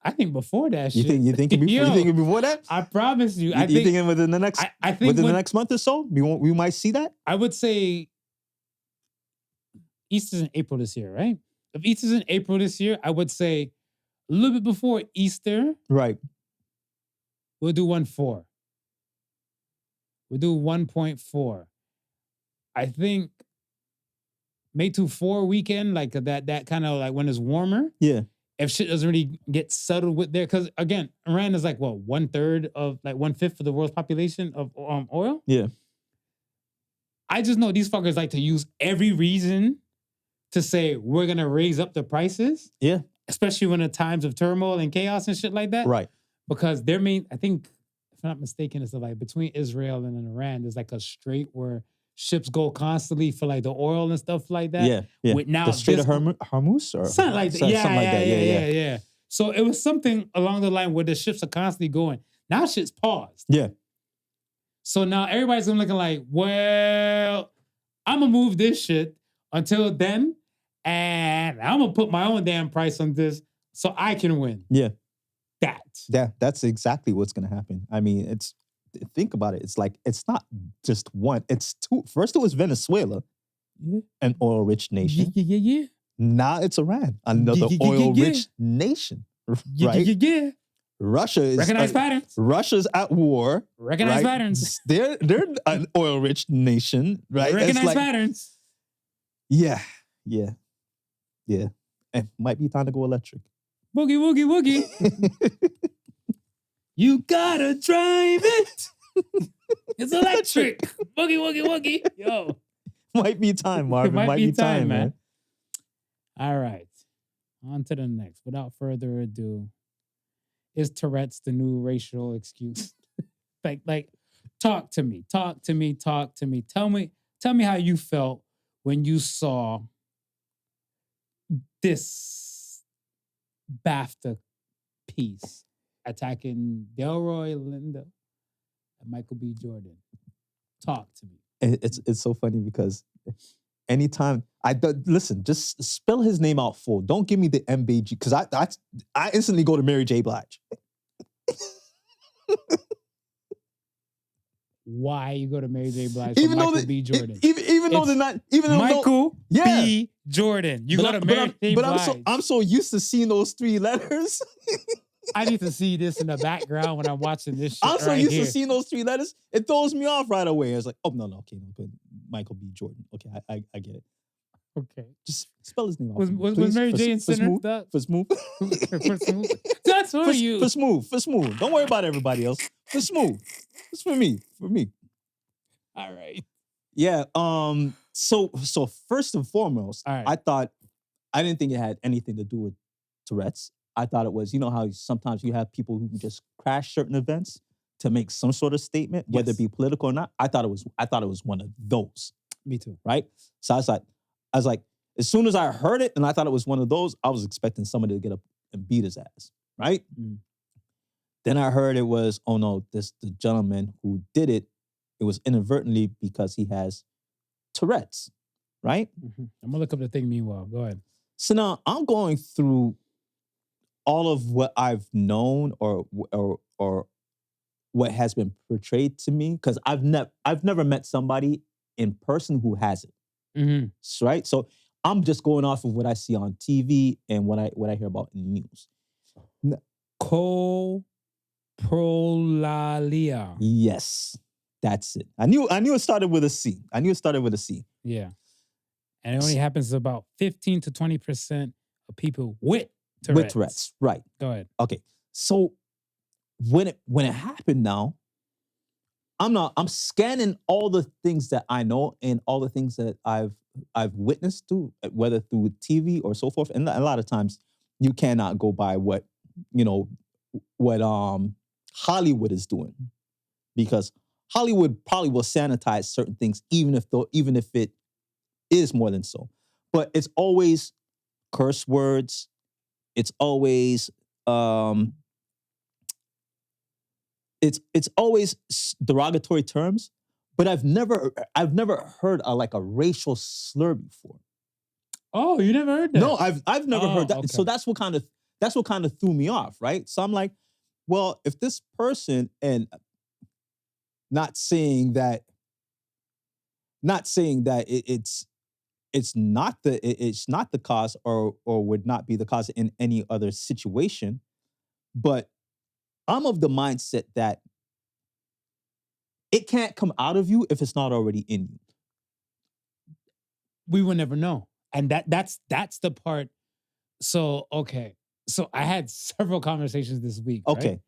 I think before that
you
shit.
You think before that?
I promise you.
You think within the next the next month or so, we might see that?
I would say Easter's in April this year, right? If Easter's in April this year, I would say a little bit before Easter.
Right.
We'll do 1.4. We'll do 1.4. I think May 4 weekend, like that kind of like when it's warmer.
Yeah.
If shit doesn't really get settled with there, because again, Iran is like what 1/3 of like 1/5 of the world's population of oil.
Yeah.
I just know these fuckers like to use every reason to say we're gonna raise up the prices.
Yeah.
Especially when at times of turmoil and chaos and shit like that.
Right.
Because their main, I think, if I'm not mistaken, it's like between Israel and Iran, there's like a strait where ships go constantly for like the oil and stuff like that.
Yeah, yeah.
With now
the Strait of Hormuz or
something like that.
Something like that.
Yeah. So it was something along the line where the ships are constantly going. Now shit's paused.
Yeah.
So now everybody's looking like, well, I'm gonna move this shit until then, and I'm gonna put my own damn price on this so I can win.
Yeah.
That's
exactly what's gonna happen. I mean, think about it. It's like, it's not just one, it's two. First it was Venezuela, an oil-rich nation.
Yeah.
Now it's Iran, another oil-rich nation. Right?
Yeah.
Russia is
recognize patterns.
Russia's at war.
Recognize patterns.
They're an oil-rich nation, right?
Recognize patterns.
Yeah. It might be time to go electric.
Boogie. You gotta drive it. It's electric. Boogie. Yo.
Might be time, Marvin.
Might be time, man. All right. On to the next. Without further ado, is Tourette's the new racial excuse? like, talk to me. Tell me how you felt when you saw this BAFTA piece attacking Delroy Lindo and Michael B. Jordan. Talk to me.
It's so funny because anytime listen, just spell his name out full. Don't give me the MBG because I instantly go to Mary J. Blige.
Why you go to Mary J. Blige? Even Michael B. Jordan.
Even though they're not. Even though
Michael B. Jordan. You go to Mary J. Blige.
But I'm so used to seeing those three letters.
I need to see this in the background when I'm watching this shit.
I'm so used to seeing those three letters. It throws me off right away. It's like, oh, no, okay, no, Michael B. Jordan. Okay, I get it.
Okay.
Just spell his name out.
Was Mary J. in Sinner?
For Smooth.
That's for you.
For Smooth. Don't worry about everybody else. For Smooth. It's for me.
All right.
Yeah. So first and foremost,
right.
I didn't think it had anything to do with Tourette's. I thought it was, you know how sometimes you have people who just crash certain events to make some sort of statement, whether it be political or not. I thought it was one of those.
Me too.
Right? So I was like, as soon as I heard it and I thought it was one of those, I was expecting somebody to get up and beat his ass. Right?
Mm.
Then I heard it was, oh no, the gentleman who did it, it was inadvertently because he has Tourette's. Right?
Mm-hmm. I'm gonna look up the thing meanwhile. Go ahead.
So now I'm going through all of what I've known or what has been portrayed to me, because I've never met somebody in person who has it.
Mm-hmm.
Right? So I'm just going off of what I see on TV and what I hear about in the news.
Coprolalia.
Yes, that's it. I knew it started with a C.
Yeah. And it only happens to about 15 to 20% of people with Tourette's.
With Tourette's, right.
Go ahead.
Okay. So when it happened now, I'm scanning all the things that I know and all the things that I've witnessed to, whether through TV or so forth. And a lot of times you cannot go by what, Hollywood is doing, because Hollywood probably will sanitize certain things, even if it is more than so. But it's always curse words. It's always it's always derogatory terms. But I've never heard a racial slur before.
Oh, you never heard that?
No, I've never heard that.
Okay.
So that's what kind of threw me off, right? So I'm like, well, if this person, and not saying that it's not the cause, or would not be the cause in any other situation, but I'm of the mindset that it can't come out of you if it's not already in you.
We will never know. And that's the part. So, okay. So I had several conversations this week.
Okay.
Right?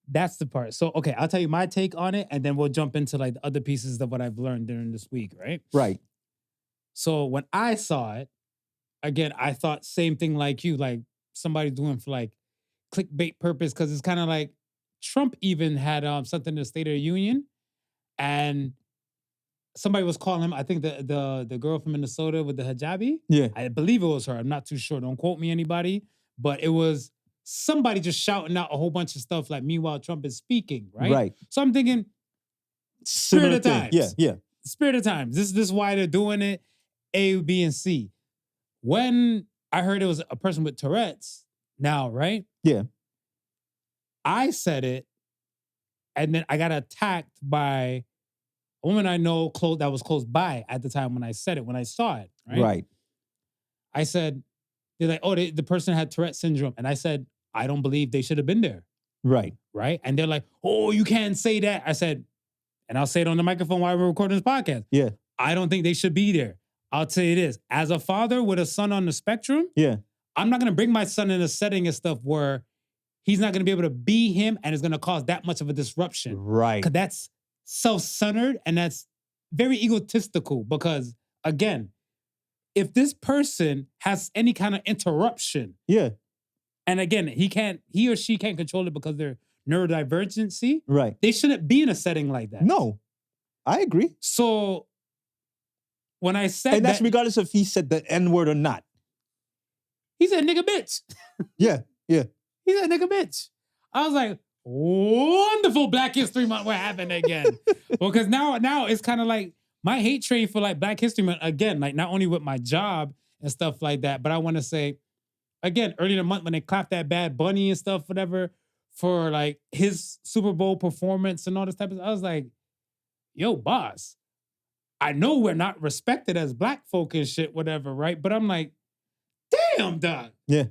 That's the part. So, okay, I'll tell you my take on it, and then we'll jump into like the other pieces of what I've learned during this week, right?
Right.
So when I saw it, again, I thought same thing like you, like somebody doing for like clickbait purpose, because it's kind of like Trump even had something in the State of the Union, and somebody was calling him, I think the girl from Minnesota with the hijabi.
Yeah.
I believe it was her. I'm not too sure. Don't quote me, anybody. But it was somebody just shouting out a whole bunch of stuff like, meanwhile, Trump is speaking, right?
Right.
So I'm thinking, spirit of times.
Yeah, yeah.
Spirit of times. This is why they're doing it. A, B, and C. When I heard it was a person with Tourette's now, right?
Yeah.
I said it, and then I got attacked by a woman I know that was close by at the time when I said it, when I saw it, right?
Right.
I said, they're like, oh, the person had Tourette syndrome. And I said, I don't believe they should have been there.
Right.
Right? And they're like, oh, you can't say that. I said, and I'll say it on the microphone while we're recording this podcast.
Yeah.
I don't think they should be there. I'll tell you this. As a father with a son on the spectrum,
yeah,
I'm not going to bring my son in a setting and stuff where he's not going to be able to be him, and it's going to cause that much of a disruption.
Right.
Because that's self-centered, and that's very egotistical, because, again, if this person has any kind of interruption,
yeah,
and again, he or she can't control it because they're neurodivergency,
right,
they shouldn't be in a setting like that.
No, I agree.
So when I said
and that's regardless if he said the N-word or not.
He said nigga bitch.
Yeah, yeah.
He said nigga bitch. I was like, wonderful Black History Month. What happened again? Because now it's kind of like my hate train for like Black History Month, again, like not only with my job and stuff like that, but I want to say, again, early in the month when they clapped that Bad Bunny and stuff, whatever, for like his Super Bowl performance and all this type of stuff, I was like, yo, boss, I know we're not respected as Black folk and shit, whatever, right? But I'm like, damn, dog.
Yeah.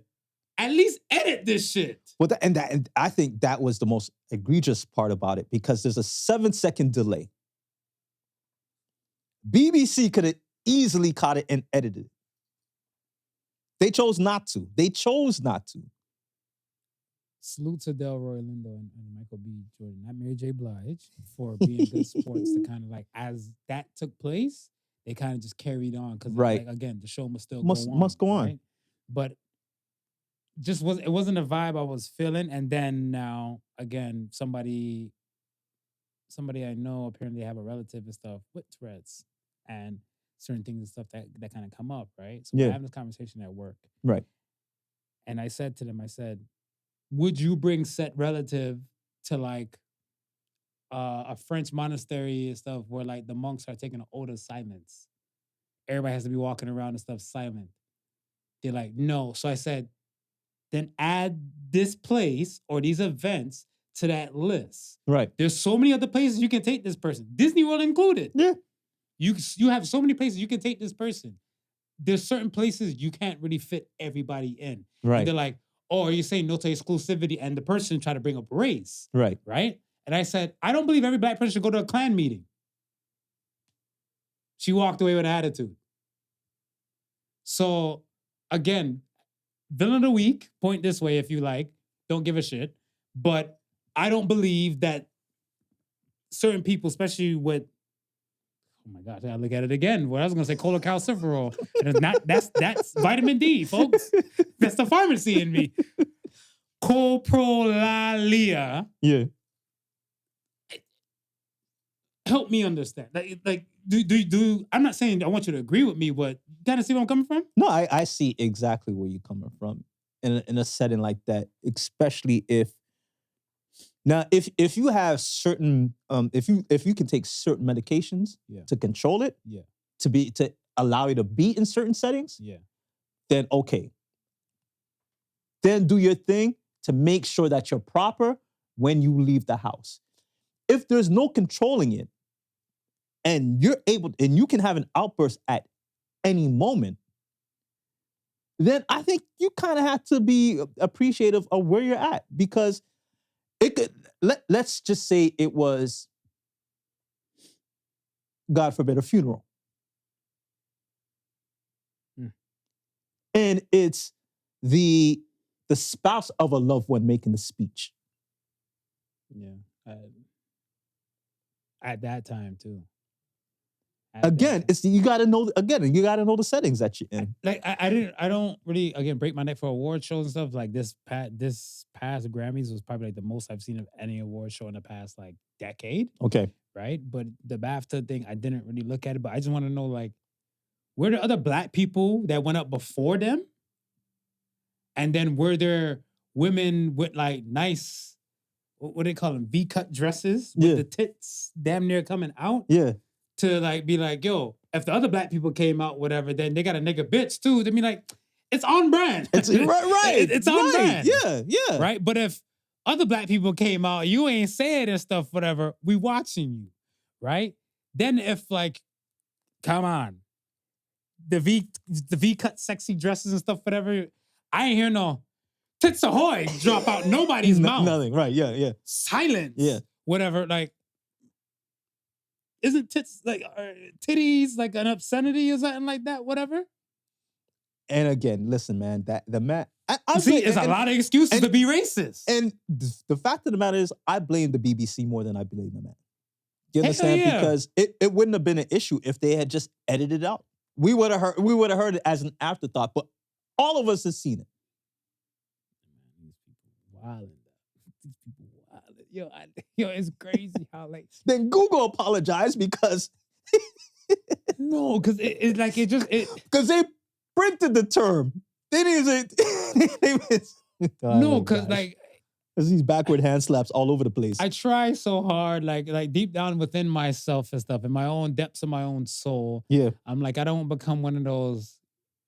At least edit this shit.
Well, and I think that was the most egregious part about it, because there's a 7-second delay. BBC could have easily caught it and edited it. They chose not to.
Salute to Delroy Lindo and Michael B. Jordan, not Mary J. Blige, for being good sports to kind of like, as that took place, they kind of just carried on. Because,
right,
like, again, the show must still
must go on.
Right? But it wasn't a vibe I was feeling. And then now, again, somebody I know, apparently have a relative and stuff with Tourette's and certain things and stuff that kind of come up, right? So we're having this conversation at work.
Right.
And I said to them, would you bring said relative to like a French monastery and stuff where like the monks are taking an oath of silence? Everybody has to be walking around and stuff silent. They're like, no. So I said, then add this place or these events to that list.
Right.
There's so many other places you can take this person. Disney World included.
Yeah.
You have so many places you can take this person. There's certain places you can't really fit everybody in.
Right.
And they're like, oh, are you saying no to exclusivity? And the person tried to bring up race.
Right.
Right? And I said, I don't believe every Black person should go to a Klan meeting. She walked away with an attitude. So, again, villain of the week, point this way if you like. Don't give a shit. But I don't believe that certain people, especially with, oh my gosh, I look at it again. What I was going to say, cholecalciferol. And it's not, that's vitamin D, folks. That's the pharmacy in me. coprolalia.
Yeah.
Help me understand. Like, do I'm not saying I want you to agree with me, but you kind of see where I'm coming from?
No, I see exactly where you're coming from in a setting like that, especially if you have certain if you can take certain medications to control it, to allow you to be in certain settings, then okay. Then do your thing to make sure that you're proper when you leave the house. If there's no controlling it, and you can have an outburst at any moment, then I think you kind of have to be appreciative of where you're at, because it could, let's just say it was, God forbid, a funeral. And it's the spouse of a loved one making the speech.
Yeah. At that time too.
Again, you gotta know the settings that you're in.
Like I don't really, again, break my neck for award shows and stuff. Like this past Grammys was probably like the most I've seen of any award show in the past like decade.
Okay.
Right? But the BAFTA thing, I didn't really look at it, but I just want to know, like, were there other Black people that went up before them? And then were there women with like nice, what do they call them, V-cut dresses with the tits damn near coming out?
Yeah.
To like be like, yo, if the other Black people came out, whatever, then they got a nigga bitch too. They be like, it's on brand.
It's right.
It's on brand.
Yeah.
Right? But if other Black people came out, you ain't saying this stuff, whatever, we watching you. Right? Then if like, come on, the V-cut sexy dresses and stuff, whatever, I ain't hear no tits ahoy drop out nobody's mouth.
Nothing, right, yeah.
Silence.
Yeah.
Whatever, like, isn't tits like titties like an obscenity or something like that? Whatever.
And again, listen, man,
it's a lot of excuses to be racist.
And the fact of the matter is, I blame the BBC more than I blame the man. You understand?
Yeah.
Because it wouldn't have been an issue if they had just edited it out. We would have heard it as an afterthought, but all of us have seen it.
These people wilding. These people wilding. Yo, it's crazy how like.
Then Google apologized because.
No, because it
because they printed the term. They didn't say.
No, because like.
There's these backward hand slaps all over the place.
I try so hard, like deep down within myself and stuff, in my own depths of my own soul.
Yeah.
I'm like, I don't become one of those,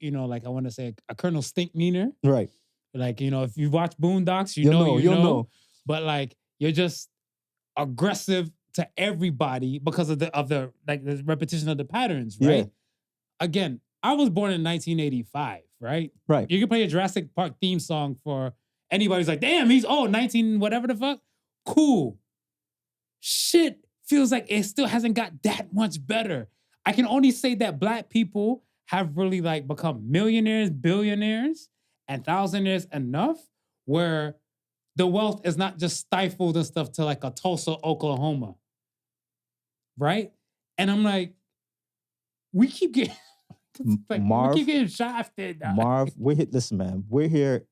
like I want to say a Colonel Stinkmeaner.
Right.
Like, if you watch Boondocks, you know. But like, you're just aggressive to everybody because of the repetition of the patterns, right?
Yeah.
Again, I was born in 1985, right?
Right.
You can play a Jurassic Park theme song for anybody's like, damn, he's 19 whatever the fuck. Cool. Shit feels like it still hasn't got that much better. I can only say that Black people have really like become millionaires, billionaires, and thousandaires enough where the wealth is not just stifled and stuff to like a Tulsa, Oklahoma. Right? And I'm like, we keep getting... Like,
Marv,
we keep getting shafted.
Marv, listen, man, we're here,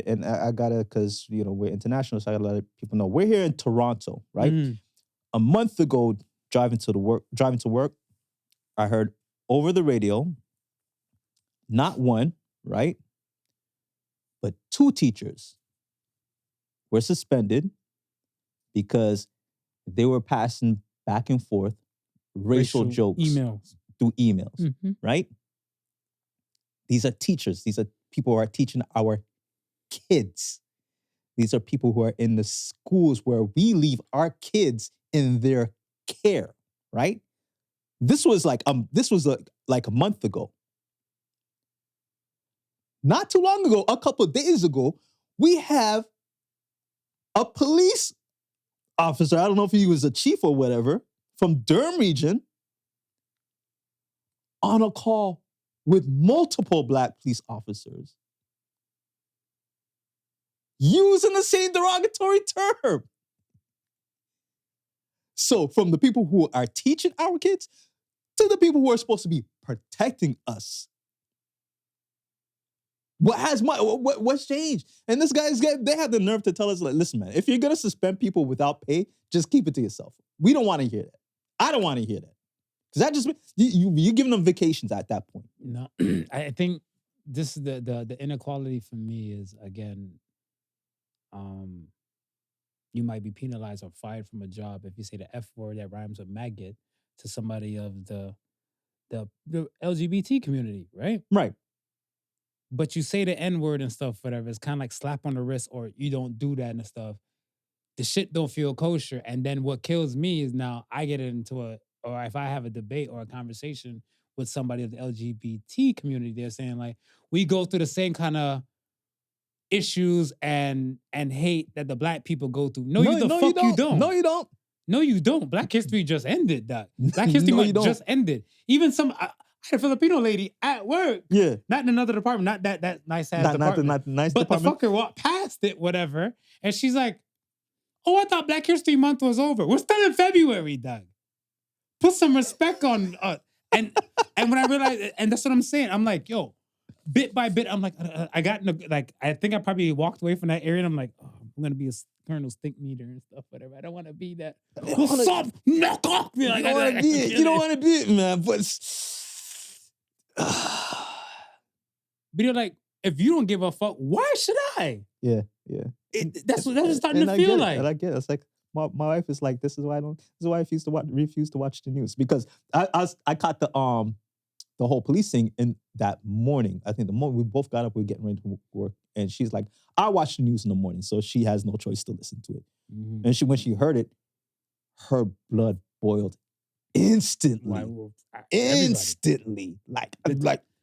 and I gotta, because we're international, so I gotta let people know we're here in Toronto, right? A month ago, driving to work, I heard over the radio, not one, right, but 2 teachers were suspended because they were passing back and forth racial jokes through emails, right? These are teachers. These are people who are teaching our kids. These are people who are in the schools where we leave our kids in their care, right? This was like a month ago. Not too long ago, a couple of days ago, we have a police officer, I don't know if he was a chief or whatever, from Durham region, on a call with multiple Black police officers using the same derogatory term. So from the people who are teaching our kids to the people who are supposed to be protecting us, What's changed? And this guy's they have the nerve to tell us, like, listen, man, if you're gonna suspend people without pay, just keep it to yourself. We don't want to hear that. I don't want to hear that. Because that just you're giving them vacations at that point.
No, I think this is the inequality for me is, again, you might be penalized or fired from a job if you say the F word that rhymes with maggot to somebody of the LGBT community, right?
Right.
But you say the N word and stuff, whatever. It's kind of like slap on the wrist, or you don't do that and stuff. The shit don't feel kosher. And then what kills me is now I get into or if I have a debate or a conversation with somebody of the LGBT community, they're saying, like, we go through the same kind of issues and hate that the black people go through. No, you don't.
No, you don't.
No, you don't. Black history just ended, Doc. Black history Month just ended. Even I had a Filipino lady at work.
Yeah.
Not in another department. Not that nice ass department.
Not the nice
but
department.
The fucker walked past it, whatever. And she's like, oh, I thought Black History Month was over. We're still in February, Doug. Put some respect on and when I realized, and that's what I'm saying, I'm like, yo, bit by bit, I'm like, I got I think I probably walked away from that area, and I'm like, oh, I'm gonna be a Colonel Stink Meter and stuff, whatever. I don't want to be that. What's up? Knock off. You
don't want to be it, man. But
you're like, if you don't give a fuck, why should I?
Yeah.
That's what it's starting to feel like.
And I get it. It's like my wife is like, this is why I refuse to watch the news, because I caught the whole police thing in that morning. I think the morning we both got up, we were getting ready to work, and she's like, I watch the news in the morning, so she has no choice to listen to it. Mm-hmm. And when she heard it, her blood boiled instantly. Instantly. Like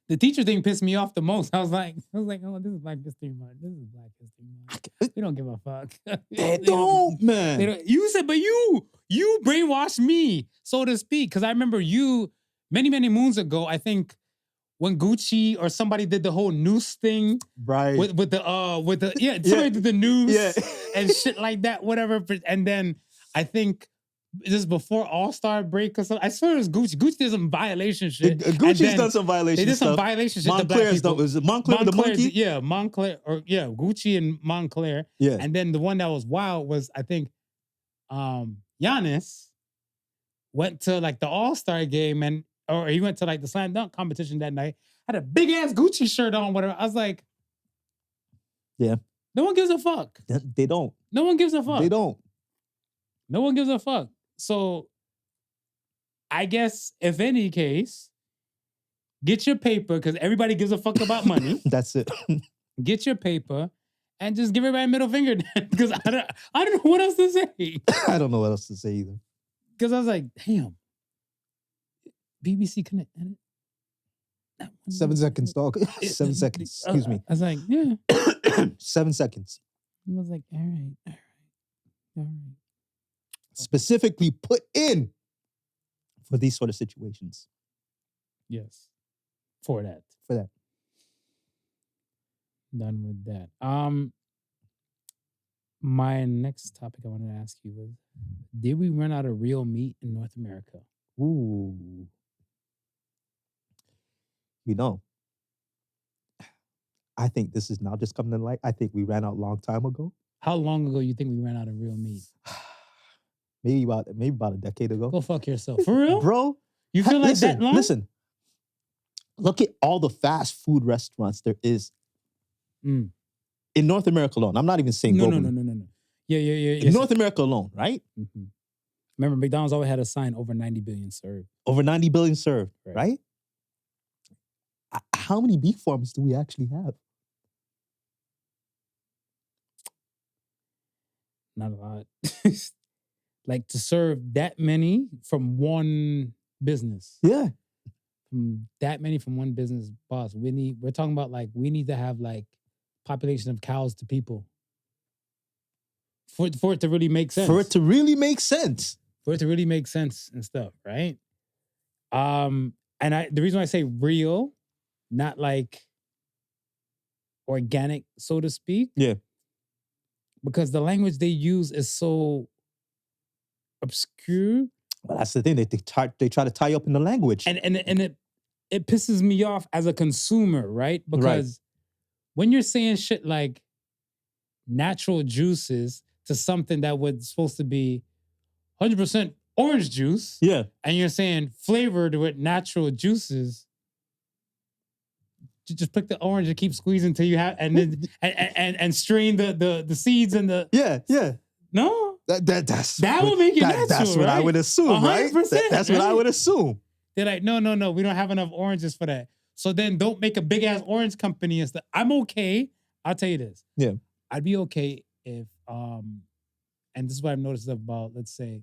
the teacher thing pissed me off the most. I was like, oh, this is Black History Month. This is Black History Month. We don't give a fuck.
They don't, man.
You said, but you brainwashed me, so to speak. Because I remember you many, many moons ago, I think, when Gucci or somebody did the whole noose thing,
right?
With somebody did the noose and shit like that, whatever. And then I think this is before All-Star break or something. I swear it was Gucci. Gucci did some violation shit.
Gucci's done some violation stuff.
They did some violation shit.
Montclair's done. Was it Montclair the monkey?
Yeah, Montclair, Gucci and Montclair.
Yeah.
And then the one that was wild was, I think, Giannis went to like the All-Star game, or he went to like the slam dunk competition that night, had a big ass Gucci shirt on, whatever. I was like,
yeah.
No one gives a fuck.
They don't.
No one gives a fuck.
They don't.
No one gives a fuck. So I guess if any case, get your paper, because everybody gives a fuck about money.
That's it.
Get your paper and just give everybody a middle finger, because I don't know what else to say.
I don't know what else to say either.
Because I was like, damn. BBC couldn't edit.
7 seconds, dog. 7 seconds. Excuse me.
I was like, yeah.
7 seconds.
I was like, all right.
Specifically put in for these sort of situations.
Yes. For that. Done with that. My next topic I wanted to ask you was, did we run out of real meat in North America?
Ooh. You know, I think this is now just coming to light. I think we ran out a long time ago.
How long ago you think we ran out of real meat?
Maybe about a decade ago.
Go fuck yourself. For real?
Bro.
You feel like that long?
Listen. Look at all the fast food restaurants there is in North America alone. I'm not even saying globally.
No. Yeah.
In North America alone, right?
Mm-hmm. Remember, McDonald's always had a sign, over 90 billion served.
Over 90 billion served, right? How many beef farms do we actually have?
Not a lot. Like, to serve that many from one business.
Yeah.
That many from one business boss. We're talking about, like, we need to have, like, population of cows to people. For it to really make sense.
For it to really make sense
and stuff, right? And the reason why I say real, not like organic, so to speak.
Yeah.
Because the language they use is so obscure.
But that's the thing. They try to tie you up in the language.
And it pisses me off as a consumer, right? Because when you're saying shit like natural juices to something that was supposed to be 100% orange juice,
Yeah.
and you're saying flavored with natural juices, you just pick the orange and keep squeezing until you have, and then and strain the seeds and the
Yeah.
no.
That
will make it natural.
That's what
right?
I would assume, right?
100%,
That's what I would assume.
They're like, no, we don't have enough oranges for that. So then don't make a big ass orange company and stuff. I'm okay. I'll tell you this.
Yeah.
I'd be okay if and this is what I've noticed about, let's say,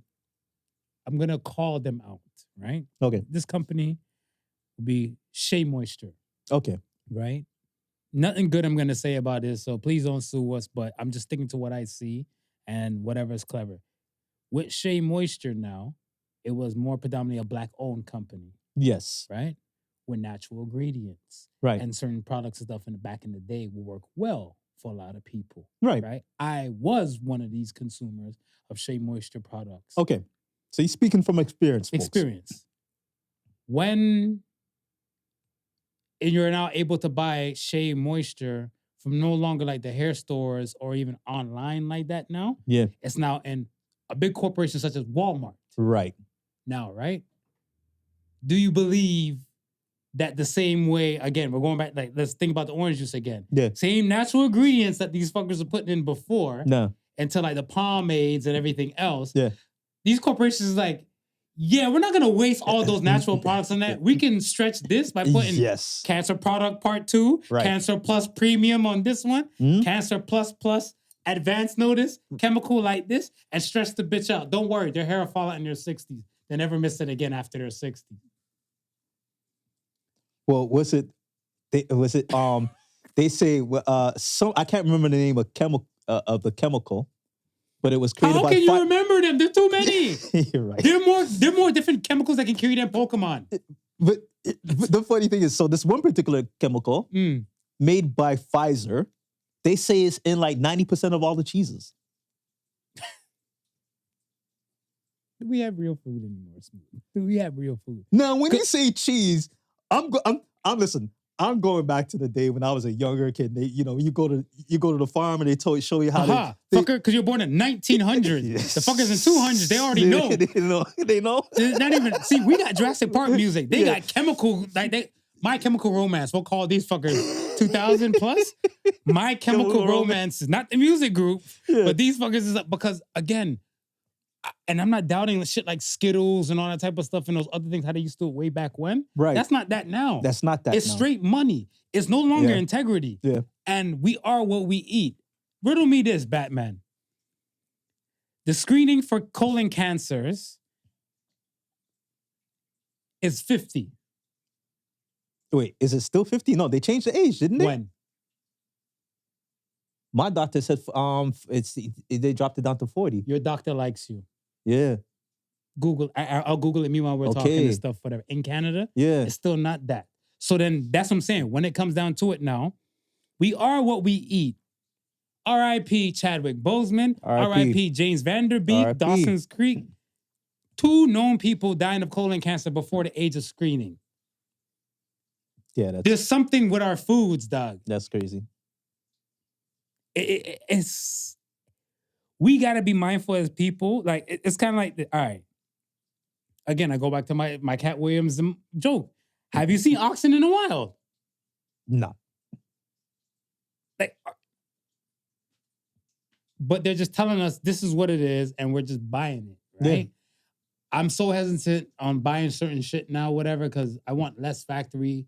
I'm gonna call them out, right?
Okay.
This company will be Shea Moisture.
Okay.
Right? Nothing good I'm gonna say about this, so please don't sue us, but I'm just sticking to what I see and whatever is clever. With Shea Moisture now, it was more predominantly a black-owned company.
Yes.
Right? With natural ingredients.
Right.
And certain products and stuff in the back in the day will work well for a lot of people.
Right.
Right? I was one of these consumers of Shea Moisture products.
Okay. So you're speaking from experience, folks.
Experience. When you're now able to buy Shea Moisture from no longer like the hair stores or even online like that now.
Yeah.
It's now in a big corporation such as Walmart.
Right.
Now, right? Do you believe that the same way, again, we're going back, like, let's think about the orange juice again.
Yeah.
Same natural ingredients that these fuckers are putting in before.
No.
Into like the pomades and everything else.
Yeah.
These corporations like, yeah, we're not going to waste all those natural products on that. We can stretch this by putting Cancer Product Part 2,
right.
Cancer Plus Premium on this one, Cancer Plus Advanced Notice, chemical like this, and stretch the bitch out. Don't worry, their hair will fall out in their 60s. They never miss it again after their 60s.
Well, they say so I can't remember the name of the chemical, but it was created by.
How can you remember them? There's too many.
You're right.
There are more different chemicals that can kill you than Pokemon.
But the funny thing is, so this one particular chemical made by Pfizer, they say it's in like 90% of all the cheeses.
Do we have real food anymore? Do we have real food?
Now, when you say cheese, listen. I'm going back to the day when I was a younger kid. They, you go to the farm and they show you how
fucker, because you're born in 1900. Yes. The fuckers in 200. They already know.
They know.
Not even. See, we got Jurassic Park music. They got chemical. Like My Chemical Romance. We'll call these fuckers 2000 plus. My Chemical Romance is not the music group, but these fuckers is because again. And I'm not doubting shit like Skittles and all that type of stuff and those other things, how they used to do it way back when.
Right.
That's not that now.
That's not that
It's
now.
straight money. It's no longer integrity.
Yeah.
And we are what we eat. Riddle me this, Batman. The screening for colon cancers is 50.
Wait, is it still 50? No, they changed the age, didn't they?
When?
My doctor said they dropped it down to 40.
Your doctor likes you.
Yeah.
Google. I'll Google it meanwhile we're talking and stuff, whatever. In Canada, it's still not that. So then that's what I'm saying. When it comes down to it now, we are what we eat. R.I.P. Chadwick Boseman. R.I.P. James Vanderbeek. Dawson's Creek. 2 known people dying of colon cancer before the age of screening.
Yeah,
there's something with our foods, dog.
That's crazy.
It's we got to be mindful as people. Like it's kind of like, all right. Again, I go back to my Cat Williams joke. Have you seen oxen in the wild?
No.
Like, but they're just telling us this is what it is, and we're just buying it, right? Yeah. I'm so hesitant on buying certain shit now, whatever, because I want less factory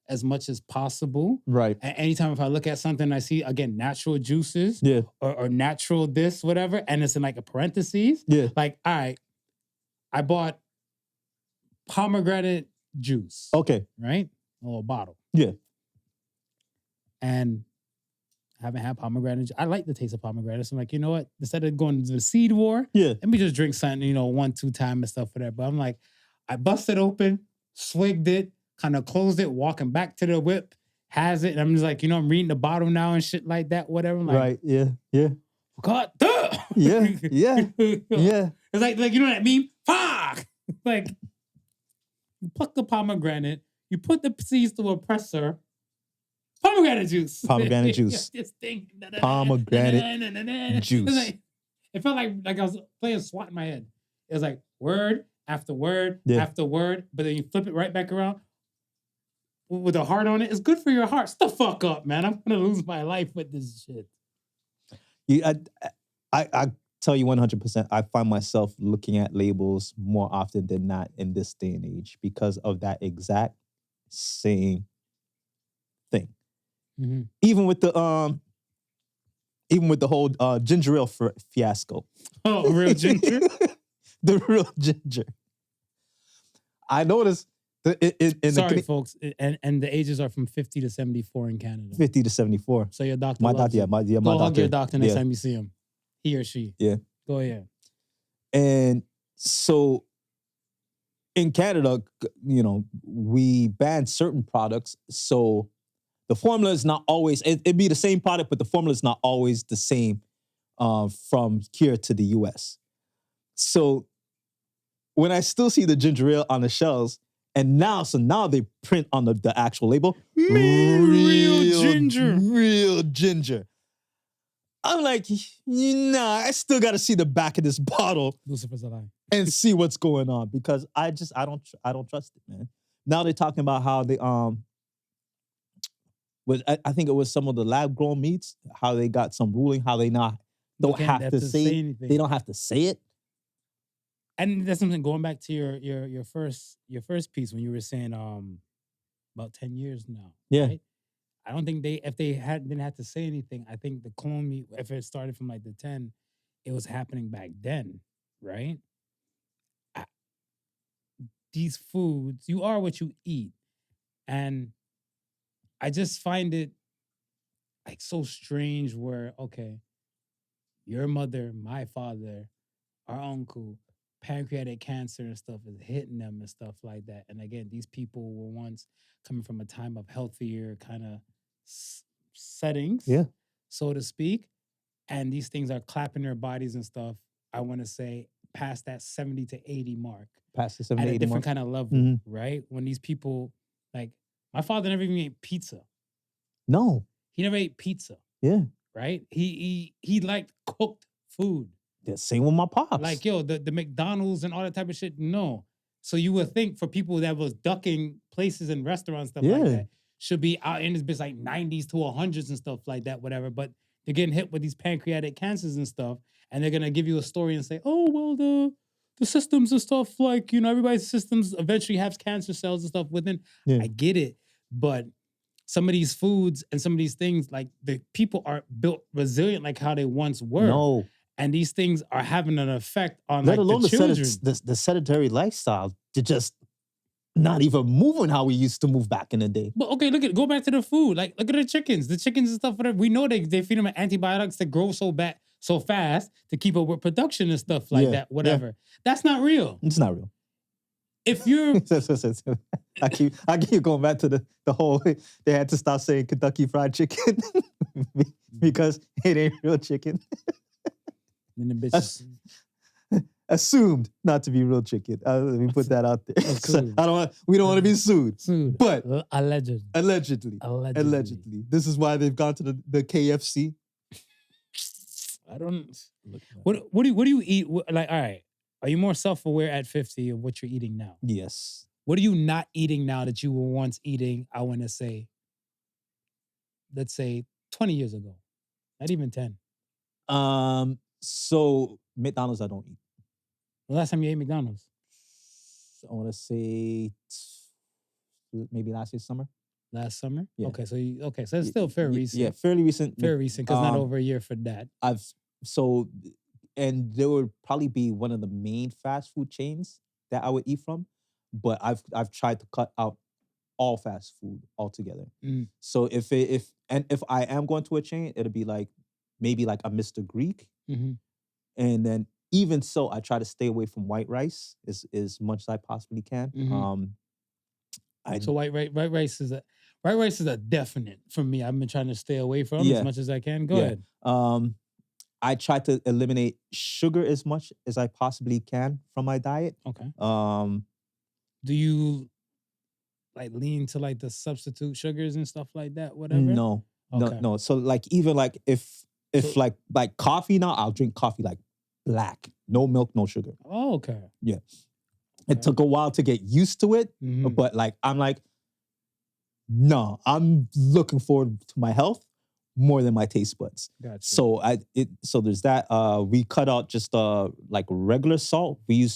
as much as possible.
Right.
And anytime if I look at something, I see, again, natural juices or natural this, whatever, and it's in like a parentheses.
Yeah.
Like, all right, I bought pomegranate juice.
Okay.
Right? A little bottle.
Yeah.
And I haven't had pomegranate juice. I like the taste of pomegranate. So I'm like, you know what? Instead of going to the seed war, let me just drink something, 1-2 time and stuff for that. But I'm like, I busted open, swigged it, kind of closed it, walking back to the whip, has it. And I'm just like, I'm reading the bottle now and shit like that, whatever. I'm like,
right, yeah.
God, duh!
Yeah.
It's like, you know what I mean? Fuck! Like, you pluck the pomegranate, you put the seeds through a presser, Pomegranate juice.
Pomegranate juice.
This thing.
Pomegranate juice.
It felt like I was playing SWAT in my head. It was like word after word after word, but then you flip it right back around with a heart on it. It's good for your heart. Shut the fuck up, man. I'm gonna lose my life with this shit.
I tell you 100%, I find myself looking at labels more often than not in this day and age because of that exact same thing.
Mm-hmm.
Even with the whole ginger ale fiasco.
Oh, real ginger?
The real ginger. I noticed
sorry, folks, and the ages are from 50 to 74 in Canada.
50 to 74.
So your doctor
my
loves
doctor,
you.
my
Go hug
doctor.
your doctor next time you see him. He or she.
Yeah.
Go ahead.
And so in Canada, we ban certain products. So the formula is not always, it'd be the same product, but the formula is not always the same from here to the US. So when I still see the ginger ale on the shelves, and now they print on the actual label,
real ginger.
Real ginger. I'm like, nah, I still got to see the back of this bottle
Lucifer's alive
and see what's going on because I don't trust it, man. Now they're talking about how they I think it was some of the lab grown meats, how they got some ruling, how they don't have to say anything. They don't have to say it.
And that's something going back to your first piece when you were saying about 10 years now.
Yeah.
Right? I don't think if they didn't have to say anything, I think the clone meat, if it started from like the 10, it was happening back then, right? These foods, you are what you eat. And I just find it like so strange where, okay, your mother, my father, our uncle, pancreatic cancer and stuff is hitting them and stuff like that. And again, these people were once coming from a time of healthier kind of settings, so to speak. And these things are clapping their bodies and stuff, I want to say, past that 70 to 80 mark.
Past the 70
at a different
mark.
kind of level, right? When these people, like, my father never even ate pizza.
No.
He never ate pizza.
Yeah.
Right? He liked cooked food.
Yeah, same with my pops.
Like, yo, the McDonald's and all that type of shit, no. So you would think for people that was ducking places and restaurants, stuff like that, should be out in this bitch like 90s to 100s and stuff like that, whatever. But they're getting hit with these pancreatic cancers and stuff, and they're going to give you a story and say, oh, well, the systems and stuff, like, everybody's systems eventually have cancer cells and stuff within. Yeah. I get it. But some of these foods and some of these things, like, the people aren't built resilient like how they once were.
No.
And these things are having an effect on
let alone
the children.
The sedentary lifestyle to just not even moving how we used to move back in the day.
But okay, go back to the food. Like, look at the chickens and stuff. Whatever. We know they feed them antibiotics that grow so fast to keep up with production and stuff like that. Whatever. Yeah. That's not real.
It's not real.
If you're,
I keep going back to the whole. They had to stop saying Kentucky Fried Chicken because it ain't real chicken.
And the bitch
assumed not to be real chicken. Let me put that out there. So we don't want to be sued. But allegedly. This is why they've gone to the KFC.
I don't. What do you eat? Like, all right, are you more self-aware at 50 of what you're eating now?
Yes.
What are you not eating now that you were once eating? I want to say, let's say 20 years ago, not even 10.
So McDonald's I don't eat.
The last time you ate McDonald's?
I want to say maybe last year summer.
Last summer?
Yeah.
Okay, so it's still fairly recent.
Yeah, fairly recent.
Fairly recent, because not over a year for that.
And there would probably be one of the main fast food chains that I would eat from, but I've tried to cut out all fast food altogether. So if I am going to a chain, it'll be like maybe like a Mr. Greek.
Mm-hmm.
And then even so, I try to stay away from white rice as much as I possibly can.
Mm-hmm. So white rice is a definite for me. I've been trying to stay away from as much as I can. Go ahead.
I try to eliminate sugar as much as I possibly can from my diet.
Okay. Do you like lean to like the substitute sugars and stuff like that? Whatever.
No,
Okay.
no. So like even like if
So-
like coffee now, I'll drink coffee like black, no milk, no sugar.
Oh, okay.
Yeah.
Okay.
It took a while to get used to it,
Mhm.
but like I'm like, no, I'm looking forward to my health more than my taste buds.
Gotcha.
So there's that. We cut out just like regular salt. We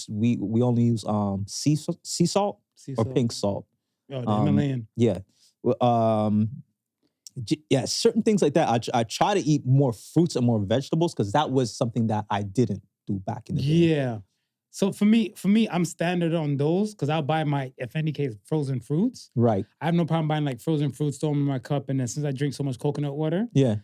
only use sea salt
Sea
or
salt.
pink salt.
Oh, the Himalayan.
Yeah. Yeah, certain things like that. I try to eat more fruits and more vegetables because that was something that I didn't do back in the day.
Yeah. So for me, I'm standard on those because I'll buy my, if any case, frozen fruits.
Right.
I have no problem buying like frozen fruits, throw them in my cup, and then since I drink so much coconut water,
Yeah.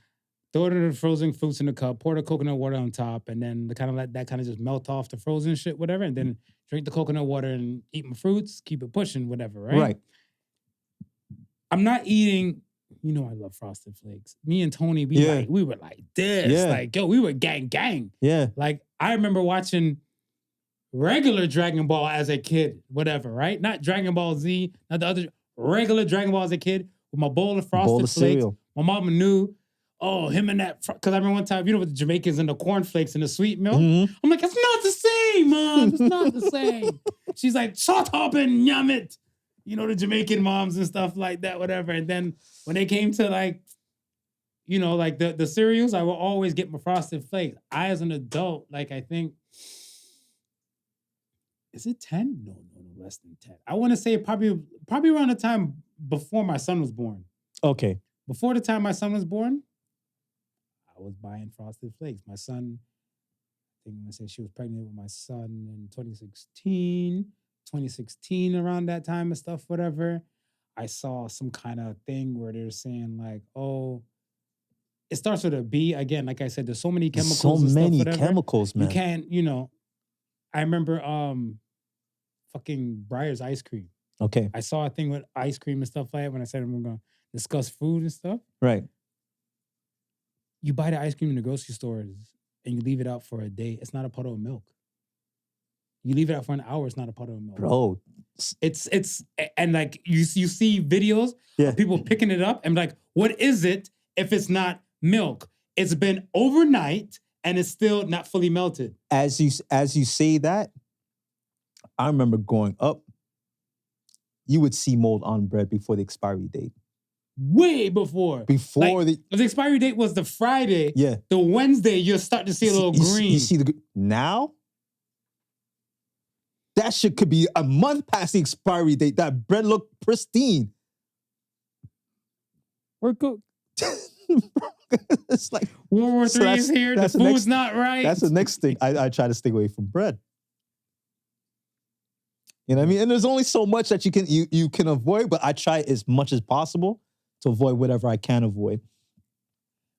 throw the frozen fruits in the cup, pour the coconut water on top, and then the kind of let that kind of just melt off the frozen shit, whatever, and then drink the coconut water and eat my fruits, keep it pushing, whatever, right?
Right.
I'm not eating, you know I love Frosted Flakes. Me and Tony, we were like this.
Yeah.
Like, yo, we were gang.
Yeah.
Like, I remember watching regular Dragon Ball as a kid, whatever, right? Not Dragon Ball Z, not the other, regular Dragon Ball as a kid with my bowl of Frosted Flakes.
Cereal.
My mama knew, oh, him and that, because I remember one time, you know, with the Jamaicans and the cornflakes and the sweet milk.
Mm-hmm.
I'm like, it's not the same, Mom. It's not the same. She's like, shut up and yum it. You know, the Jamaican moms and stuff like that, whatever. And then when they came to like, you know, like the cereals, I will always get my Frosted Flakes. I, as an adult, like, I think, is it 10? No, less than 10. I want to say probably around the time before my son was born.
Okay.
Before the time my son was born, I was buying Frosted Flakes. My son, I think I'm going to say she was pregnant with my son in 2016, around that time and stuff, whatever. I saw some kind of thing where they're saying like, oh, it starts with a B. Again, like I said, there's so many chemicals.
So
and
many
stuff, whatever.
chemicals, man.
You can't, you know. I remember fucking Breyer's ice cream.
Okay.
I saw a thing with ice cream and stuff like that when I said we're going to discuss food and stuff.
Right.
You buy the ice cream in the grocery stores and you leave it out for a day. It's not a puddle of milk. You leave it out for an hour. It's not a puddle of milk.
Bro.
It's and like you see videos of people picking it up and like, what is it if it's not milk? It's been overnight and it's still not fully melted. As
you say that, I remember growing up, you would see mold on bread before the expiry date.
Way before.
The
expiry date was the Friday.
Yeah.
The Wednesday, you'll start to see a little green.
You see now? That shit could be a month past the expiry date. That bread looked pristine.
We're cooked.
It's like
World War III is here. The food's not right.
That's the next thing. I try to stay away from bread. You know what I mean? And there's only so much that you can avoid, but I try as much as possible to avoid whatever I can avoid.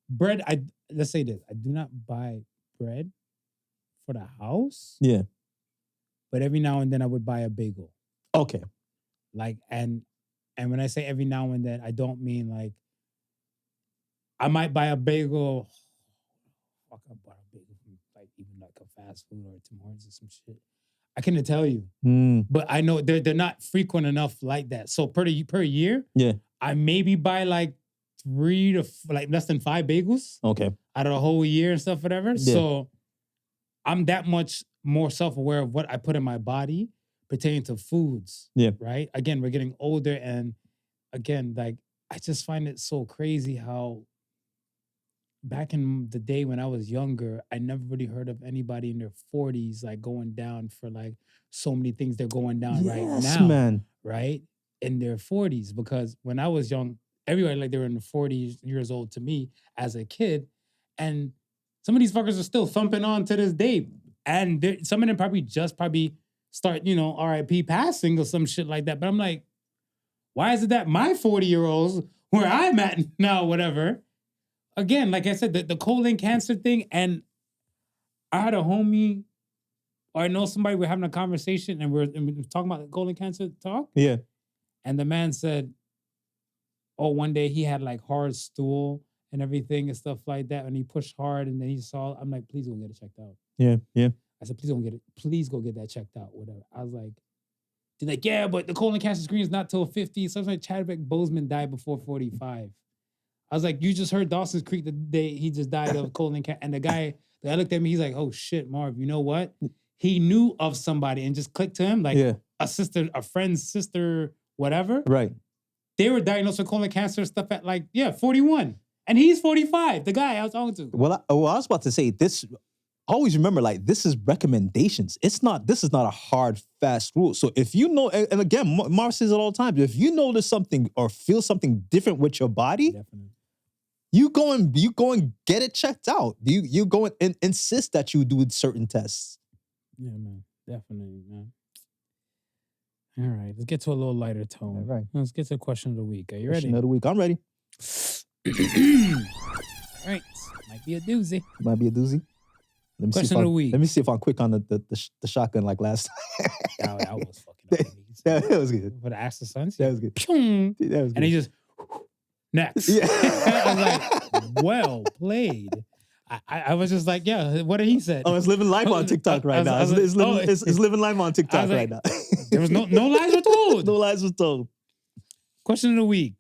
Bread, let's say this. I do not buy bread for the house.
Yeah.
But every now and then I would buy a bagel.
Okay.
Like, and when I say every now and then, I don't mean like, I might buy a bagel. Fuck, I bought a bagel from like even like a fast food or Tim Hortons or some shit. I can't tell you. But I know they're not frequent enough like that. So per year,
yeah,
I maybe buy like 3 to like less than 5 bagels.
Okay.
Out of a whole year and stuff, whatever. Yeah. So I'm that much more self-aware of what I put in my body pertaining to foods.
Yeah.
Right? Again, we're getting older and again, like I just find it so crazy how back in the day when I was younger, I never really heard of anybody in their 40s like going down for like so many things they're going down right now.
Man.
Right? In their 40s. Because when I was young, everybody like they were in the 40s years old to me as a kid. And some of these fuckers are still thumping on to this day. And some of them probably start, you know, RIP passing or some shit like that. But I'm like, why is it that my 40-year-olds, where I'm at now, whatever, again, like I said, the colon cancer thing, and I had a homie, or I know somebody, we're having a conversation, and we're talking about the colon cancer talk.
Yeah.
And the man said, oh, one day he had like hard stool and everything and stuff like that, and he pushed hard, and then he saw, I'm like, please go get it checked out.
Yeah, yeah.
I said, please go get that checked out, whatever. I was like, They're like, yeah, but the colon cancer screening is not till 50. Something like Chadwick Boseman died before 45. I was like, you just heard Dawson's Creek the day he just died of colon cancer. And the guy looked at me, he's like, oh shit, Marv, you know what? He knew of somebody and just clicked to him, like a friend's sister, whatever.
Right.
They were diagnosed with colon cancer stuff at 41. And he's 45, the guy I was talking to.
Well, I was about to say this. Always remember, this is recommendations. This is not a hard, fast rule. So if you know, and again, Marv says it all the time, if you notice something or feel something different with your body,
definitely.
you go and get it checked out. You go and insist that you do certain tests.
Yeah, man. Definitely, man. All right, let's get to a little lighter tone.
All right.
Let's get to the question of the week. Are you ready?
Question of the week. I'm ready.
All right. Might be a doozy.
Might be a doozy.
Question of the week.
Let me see if I'm quick on the shotgun like last time.
That was fucking amazing.
That was good.
For the Ask the Sons?
That was good.
That
was good.
And he just, next.
Yeah.
I was like, well played. I was just like, yeah, what did he say?
Oh, it's living life on TikTok right now. It's living life on TikTok right now.
There was no lies were told.
No lies were told.
Question of the week.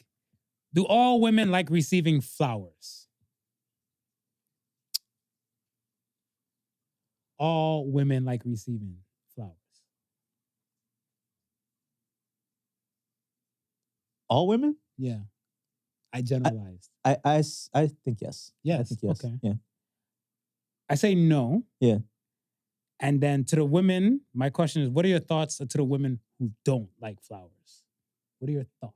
Do all women like receiving flowers? All women like receiving flowers.
All women?
Yeah. I generalized.
I think yes.
Yes.
I think yes.
Okay.
Yeah.
I say no.
Yeah.
And then to the women, my question is, what are your thoughts to the women who don't like flowers? What are your thoughts?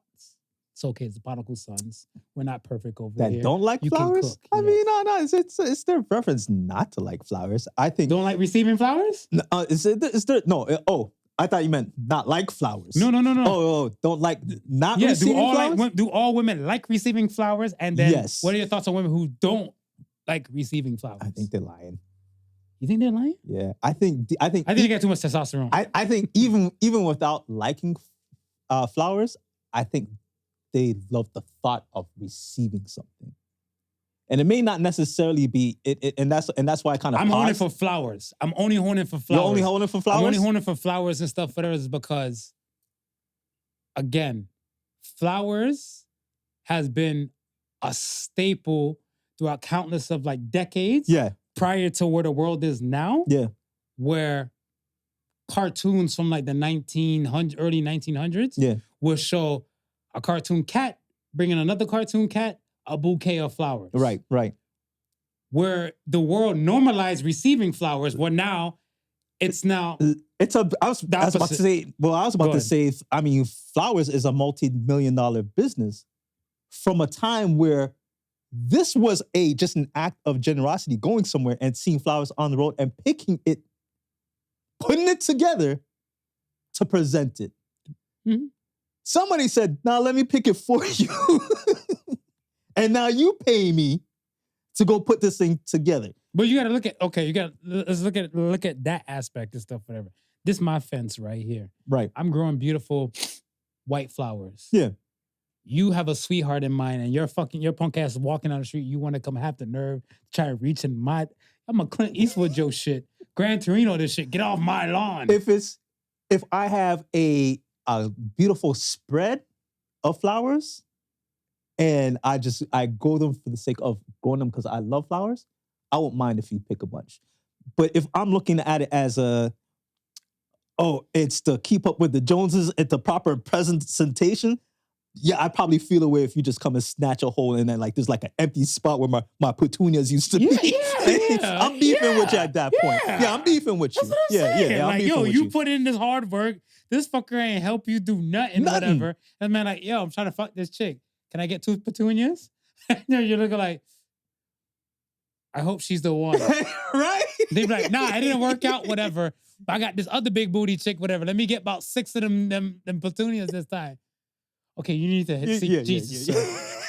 It's okay. It's the Podical Sons. We're not perfect over here.
That don't like
You
flowers?
Can cook,
I mean, no. It's their preference not to like flowers. I think.
Don't like receiving flowers?
Is there? No. Oh, I thought you meant not like flowers.
No.
Oh, don't like not receiving flowers?
Do all women like receiving flowers? And then
yes.
What are your thoughts on women who don't like receiving flowers?
I think they're lying.
You think they're lying?
Yeah. I think
they got too much testosterone.
I think even without liking flowers, I think they love the thought of receiving something. And it may not necessarily be it, and that's why I kind of.
I'm honing for flowers. I'm only honing for flowers.
You're only honing for flowers?
I'm only honing for flowers and stuff for others because, again, flowers has been a staple throughout countless of decades.
Yeah.
Prior to where the world is now.
Yeah.
Where cartoons from the early 1900s.
Yeah.
Will show a cartoon cat bringing another cartoon cat a bouquet of flowers.
Right.
Where the world normalized receiving flowers, where now it's now.
I was about to say, I mean, flowers is a multi-million-dollar business from a time where this was just an act of generosity, going somewhere and seeing flowers on the road and picking it, putting it together to present it.
Mm-hmm.
Somebody said, now let me pick it for you. And now you pay me to go put this thing together.
But you got to let's look at that aspect and stuff, whatever. This is my fence right here.
Right. I'm
growing beautiful white flowers.
Yeah.
You have a sweetheart in mind and your punk ass walking down the street, you want to come have the nerve to try to reach in I'm a Clint Eastwood Joe shit. Gran Torino this shit. Get off my lawn.
If I have a beautiful spread of flowers and I grow them for the sake of growing them because I love flowers, I won't mind if you pick a bunch. But if I'm looking at it as it's to keep up with the Joneses at the proper presentation, yeah, I probably feel a way if you just come and snatch a hole and then there's an empty spot where my petunias used to be.
Yeah,
I'm beefing with you at that point. Yeah, I'm beefing with you.
That's what I'm saying.
Yeah. I'm beefing with
you put in this hard work. This fucker ain't help you do nothing. Whatever. And man, I'm trying to fuck this chick. Can I get 2 petunias? You're looking like, I hope she's the one.
Right?
They be like, nah, I didn't work out, whatever. But I got this other big booty chick, whatever. Let me get about 6 of them petunias this time. Okay, you need to see Jesus.
Yeah.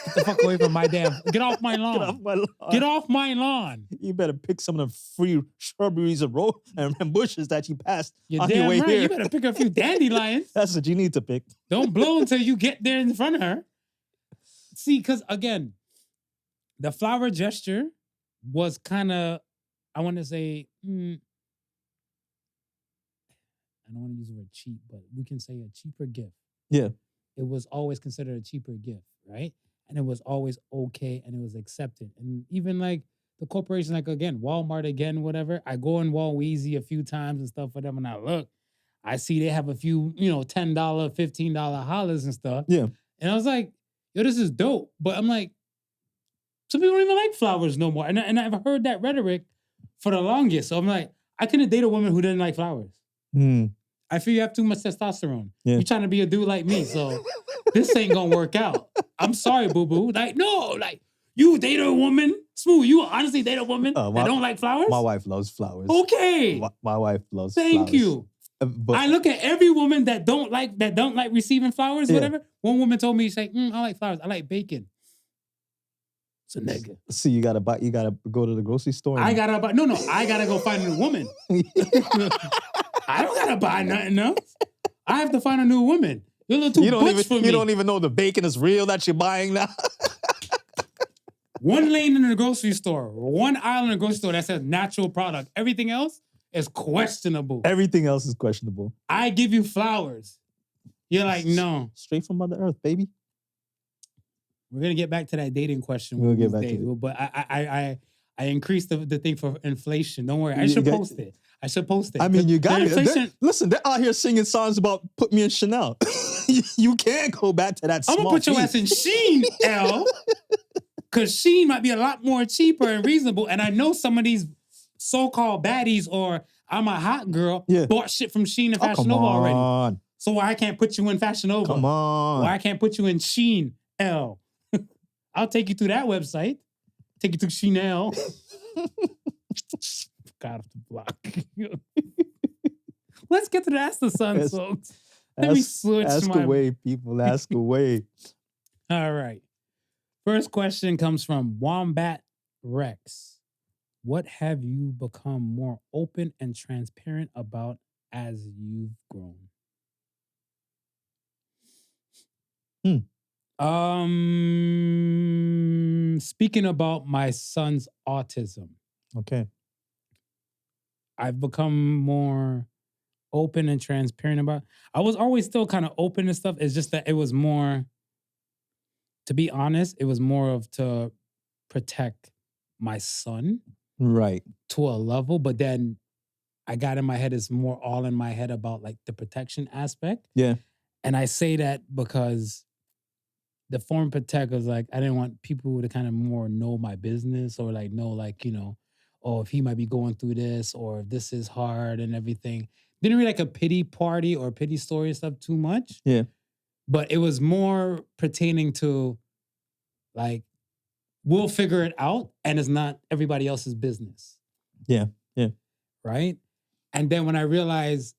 Get the fuck away from my get off my lawn. Get off my lawn.
You better pick some of the free shrubberies and bushes that you passed
You're
on
damn
your way
right.
here.
You better pick a few dandelions.
That's what you need to pick.
Don't blow until you get there in front of her. See, because again, the flower gesture was kind of, I want to say, I don't want to use the word cheap, but we can say a cheaper gift.
Yeah.
It was always considered a cheaper gift, right? And it was always okay and it was accepted. And even like the corporation, like again, Walmart again, whatever. I go in Walweezy a few times and stuff for them, and I look, I see they have a few, $10, $15 hollers and stuff.
Yeah.
And I was like, yo, this is dope. But I'm like, some people don't even like flowers no more. And I've heard that rhetoric for the longest. So I'm like, I couldn't date a woman who didn't like flowers. I feel you have too much testosterone.
Yeah.
You're trying to be a dude like me, so this ain't gonna work out. I'm sorry, boo-boo. Like, no, like, you date a woman, Smooth, you honestly date a woman that don't like flowers?
My wife loves flowers.
Okay.
My wife loves flowers.
Thank you.
But
I look at every woman that don't like receiving flowers, whatever. One woman told me, she's like, I like flowers. I like bacon. It's a nigga.
See, you gotta go to the grocery store.
I gotta go find a new woman. I don't gotta buy nothing else. I have to find a new woman. You're a little too butch for me.
You don't even know the bacon is real that you're buying now.
One lane in the grocery store, one aisle in the grocery store that says natural product. Everything else is questionable.
Everything else is questionable.
I give you flowers. You're like, no.
Straight from Mother Earth, baby.
We're gonna get back to that dating question.
We'll get back to it.
But I increased the thing for inflation. Don't worry. I should post it.
I mean, you got
it.
Listen, they're out here singing songs about put me in Chanel. You can't go back to that.
I'm gonna put your ass in Shein, L. Because Shein might be a lot more cheaper and reasonable. And I know some of these so-called baddies or I'm a hot girl bought shit from Shein and Fashion Nova already. So why I can't put you in Fashion Nova?
Come on.
Why I can't put you in Shein, L? I'll take you through that website. Take you to Chanel. Got off the block. Let's get to the Ask the Sun songs. Let me switch.
Ask away, people. Ask away.
All right. First question comes from Wombat-Rex. What have you become more open and transparent about as you've grown? Speaking about my son's autism.
Okay.
I've become more open and transparent about. I was always still kind of open and stuff. It's just that it was more, to be honest, it was more of to protect my son.
Right.
To a level. But then I got in my head, it's more all in my head about like the protection aspect.
Yeah.
And I say that because the form protect was like, I didn't want people to kind of more know my business or like know like, oh, if he might be going through this or if this is hard and everything. Didn't really like a pity party or pity story and stuff too much.
Yeah.
But it was more pertaining to like, we'll figure it out and it's not everybody else's business.
Yeah. Yeah.
Right? And then when I realized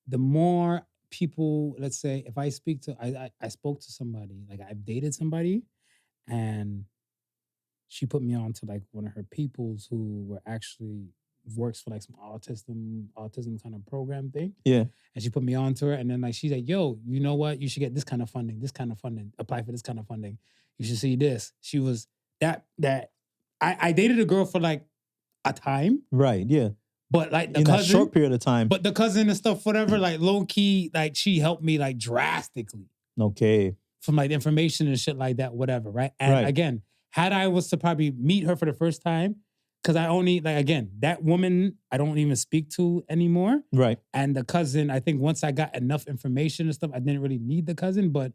the more people, let's say, if I speak to, I spoke to somebody, like I've dated somebody and she put me on to like one of her peoples who were actually works for like some autism kind of program thing.
Yeah.
And she put me on to her and then like, she's like, yo, you know what? You should get this kind of funding, apply for this kind of funding. You should see this. She was I dated a girl for like a time.
Right. Yeah.
But like the
in
cousin,
a short period of time.
But the cousin and stuff, whatever, like low key, like she helped me like drastically.
Okay.
From like information and shit like that, whatever, right? And again, had I was to probably meet her for the first time, because I only, like again, that woman I don't even speak to anymore.
Right.
And the cousin, I think once I got enough information and stuff, I didn't really need the cousin, but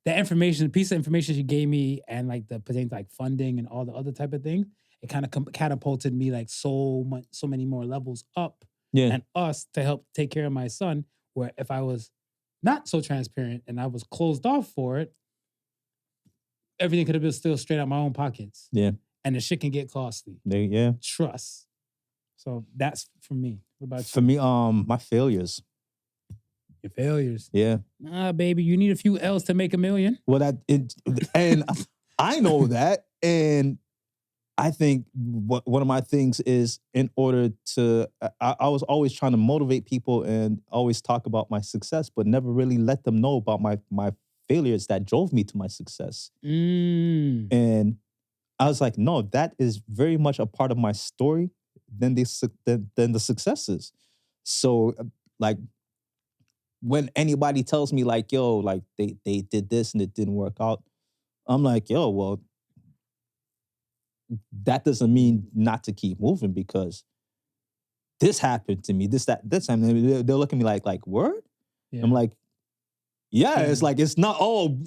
that information, the piece of information she gave me and like the pertaining to like funding and all the other type of things, it kind of catapulted me like so many more levels up and us to help take care of my son, where if I was not so transparent and I was closed off for it, everything could have been still straight out my own pockets.
Yeah.
And the shit can get costly.
Yeah.
Trust. So that's for me. What about you?
For me, my failures.
Your failures.
Yeah.
Nah, baby, you need a few L's to make $1 million.
Well, and I know that. And I think one of my things is in order to, I was always trying to motivate people and always talk about my success, but never really let them know about my failures that drove me to my success. And I was like, no, that is very much a part of my story than the successes. So like when anybody tells me like, yo, like they did this and it didn't work out, I'm like, yo, well, that doesn't mean not to keep moving because this happened to me. This time. They're looking at me like word?
Yeah.
I'm like, yeah, it's like it's not all,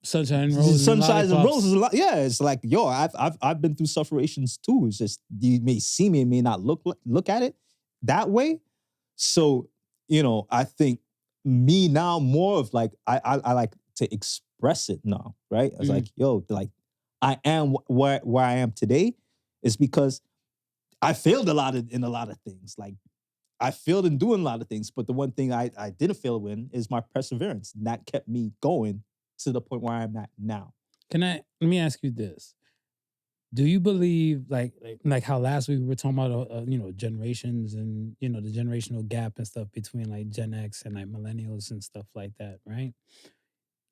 sunshine roses,
and roses. Yeah, it's like, yo, I've been through suffocations too. It's just you may see me and may not look at it that way. So, I think me now more of like I like to express it now, right? It's like, yo, like I am where I am today is because I failed in a lot of things. Like I failed in doing a lot of things, but the one thing I didn't fail in is my perseverance. And that kept me going to the point where I'm at now.
Let me ask you this. Do you believe like how last week we were talking about generations and the generational gap and stuff between like Gen X and like millennials and stuff like that, right?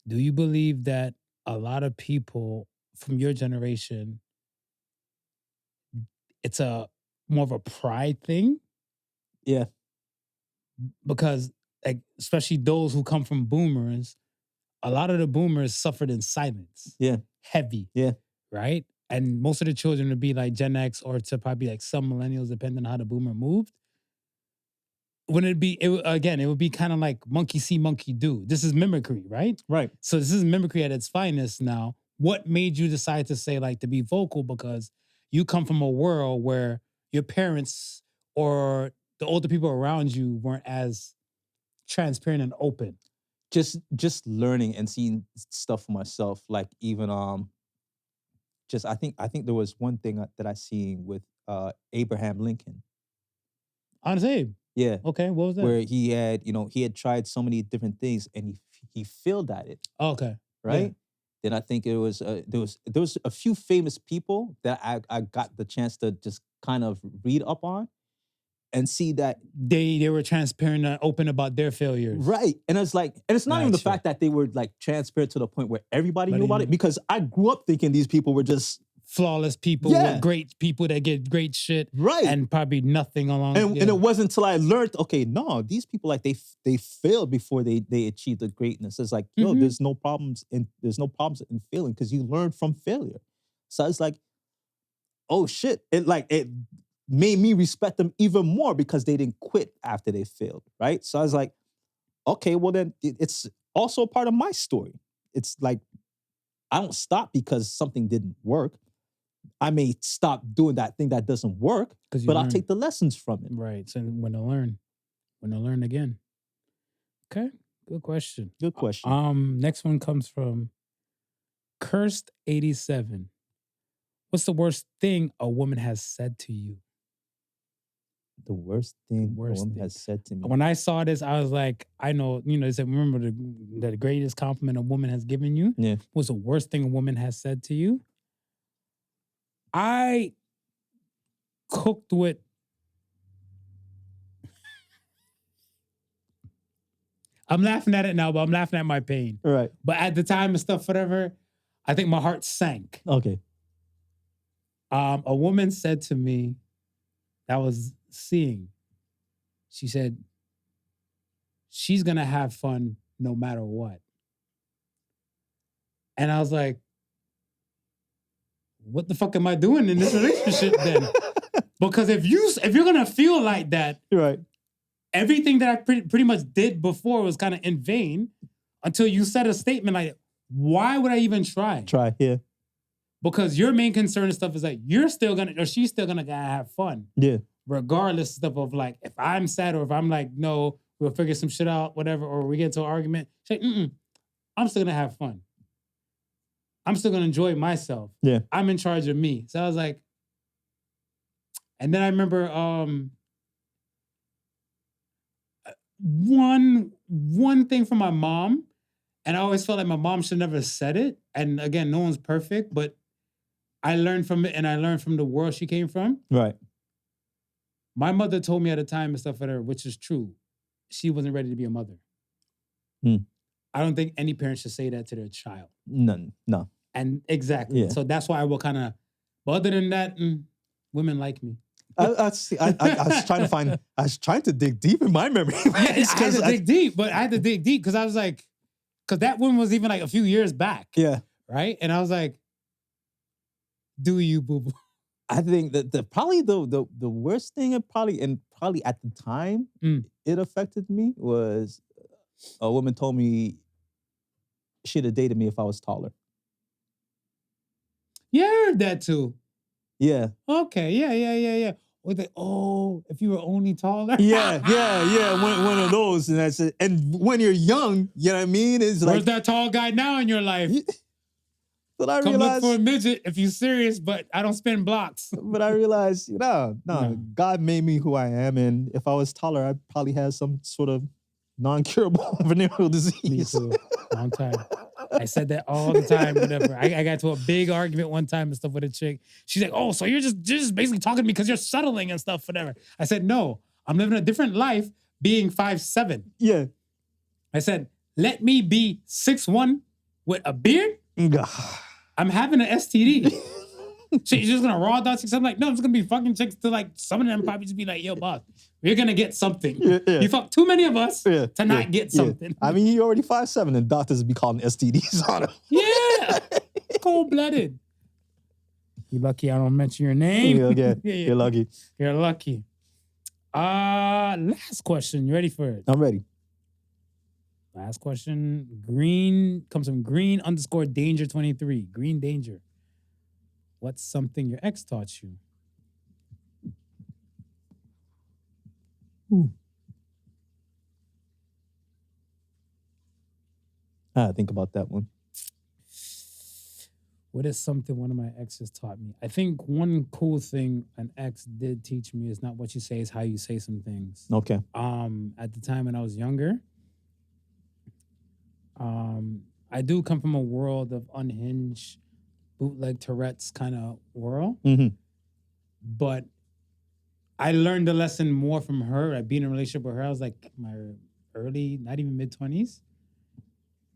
Do you believe that a lot of people from your generation, it's a more of a pride thing?
Yeah.
Because like especially those who come from boomers, a lot of the boomers suffered in silence.
Yeah.
Heavy.
Yeah.
Right? And most of the children would be like Gen X or to probably like some millennials, depending on how the boomer moved. Wouldn't it would be kind of like monkey see, monkey do. This is mimicry, right?
Right.
So this is mimicry at its finest now. What made you decide to say like to be vocal? Because you come from a world where your parents or the older people around you weren't as transparent and open.
Just learning and seeing stuff for myself. Like even I think there was one thing that I seen with Abraham Lincoln.
Honest Abe.
Yeah.
Okay. What was that?
Where he had tried so many different things and he failed at it.
Oh, okay.
Right.
Yeah.
Then I think there was a few famous people that I got the chance to just kind of read up on and see that
they were transparent and open about their failures.
Right. And it's like, and it's not even the fact that they were like transparent to the point where everybody knew about it, because I grew up thinking these people were just
flawless people, with great people that get great shit.
Right.
And probably nothing along.
And it wasn't until I learned, okay, no, these people like they failed before they achieved the greatness. It's like, yo, there's no problems in failing because you learn from failure. So it's like, oh shit. It made me respect them even more because they didn't quit after they failed, right? So I was like, okay, well then it's also a part of my story. It's like, I don't stop because something didn't work. I may stop doing that thing that doesn't work, but I'll take the lessons from it.
Right, so when to learn again. Okay, good question.
Good question.
Next one comes from Cursed87. What's the worst thing a woman has said to you?
The worst thing a woman has said to me.
When I saw this, I was like, I know, they said, remember the greatest compliment a woman has given you?
Yeah.
What's the worst thing a woman has said to you? I cooked with... I'm laughing at it now, but I'm laughing at my pain.
Right.
But at the time and stuff, whatever, I think my heart sank.
Okay.
A woman said to me, that was seeing, she said, she's going to have fun no matter what. And I was like, what the fuck am I doing in this relationship then? Because if you're going to feel like that,
right,
everything that I pretty much did before was kind of in vain until you said a statement like, why would I even try?
Yeah.
Because your main concern and stuff is like, she's still going to have fun.
Yeah.
Regardless of like, if I'm sad or if I'm like, no, we'll figure some shit out, whatever, or we get into an argument. She's like, I'm still going to have fun. I'm still going to enjoy myself.
Yeah.
I'm in charge of me. So I was like, and then I remember one thing from my mom, and I always felt like my mom should never have said it. And again, no one's perfect, but I learned from it, and I learned from the world she came from.
Right.
My mother told me at a time and stuff, which is true. She wasn't ready to be a mother. I don't think any parent should say that to their child.
None. No.
And exactly.
Yeah.
So that's why I will kind of, but other than that, women like me.
I was trying to dig deep in my memory.
Yeah, I had to dig deep, but I had to dig deep because I was like, because that one was even like a few years back.
Yeah.
Right? And I was like, do you, boo-boo?
I think that probably the worst thing at the time it affected me was a woman told me she'd have dated me if I was taller.
Yeah, I heard that too.
Yeah.
Okay. Yeah. With it, if you were only taller.
Yeah. One of those, and that's it. And when you're young, you know what I mean? It's
Where's
like,
that tall guy now in your life?
But I
Come
realized,
look for a midget if you're serious, but I don't spin blocks.
But I realized, no, God made me who I am, and if I was taller, I'd probably have some sort of non-curable venereal disease.
Me too. Long time. I said that all the time. Whatever. I got to a big argument one time and stuff with a chick. She's like, "Oh, so you're just basically talking to me because you're settling and stuff, whatever." I said, "No, I'm living a different life, being 5'7".
Yeah.
I said, "Let me be 6'1" with a beard. I'm having an STD." So you're just gonna raw dog chicks? I'm like, no, I'm just gonna be fucking chicks till like some of them probably just be like, "Yo, boss, we're gonna get something." Yeah. You fuck too many of us to not get something.
I mean, he already 5'7", and doctors be calling STDs on him.
Yeah, cold-blooded. You lucky I don't mention your name.
Yeah. You're lucky.
You're lucky. Last question. You ready for it?
I'm ready.
Last question. Green comes from green_danger23. Green Danger. What's something your ex taught you?
Think about that one.
What is something one of my exes taught me? I think one cool thing an ex did teach me is not what you say, is how you say some things.
Okay.
At the time when I was younger, I do come from a world of unhinged, bootleg Tourette's kind of world.
Mm-hmm.
But I learned the lesson more from her. I'd been in a relationship with her. I was like my early, not even mid-20s.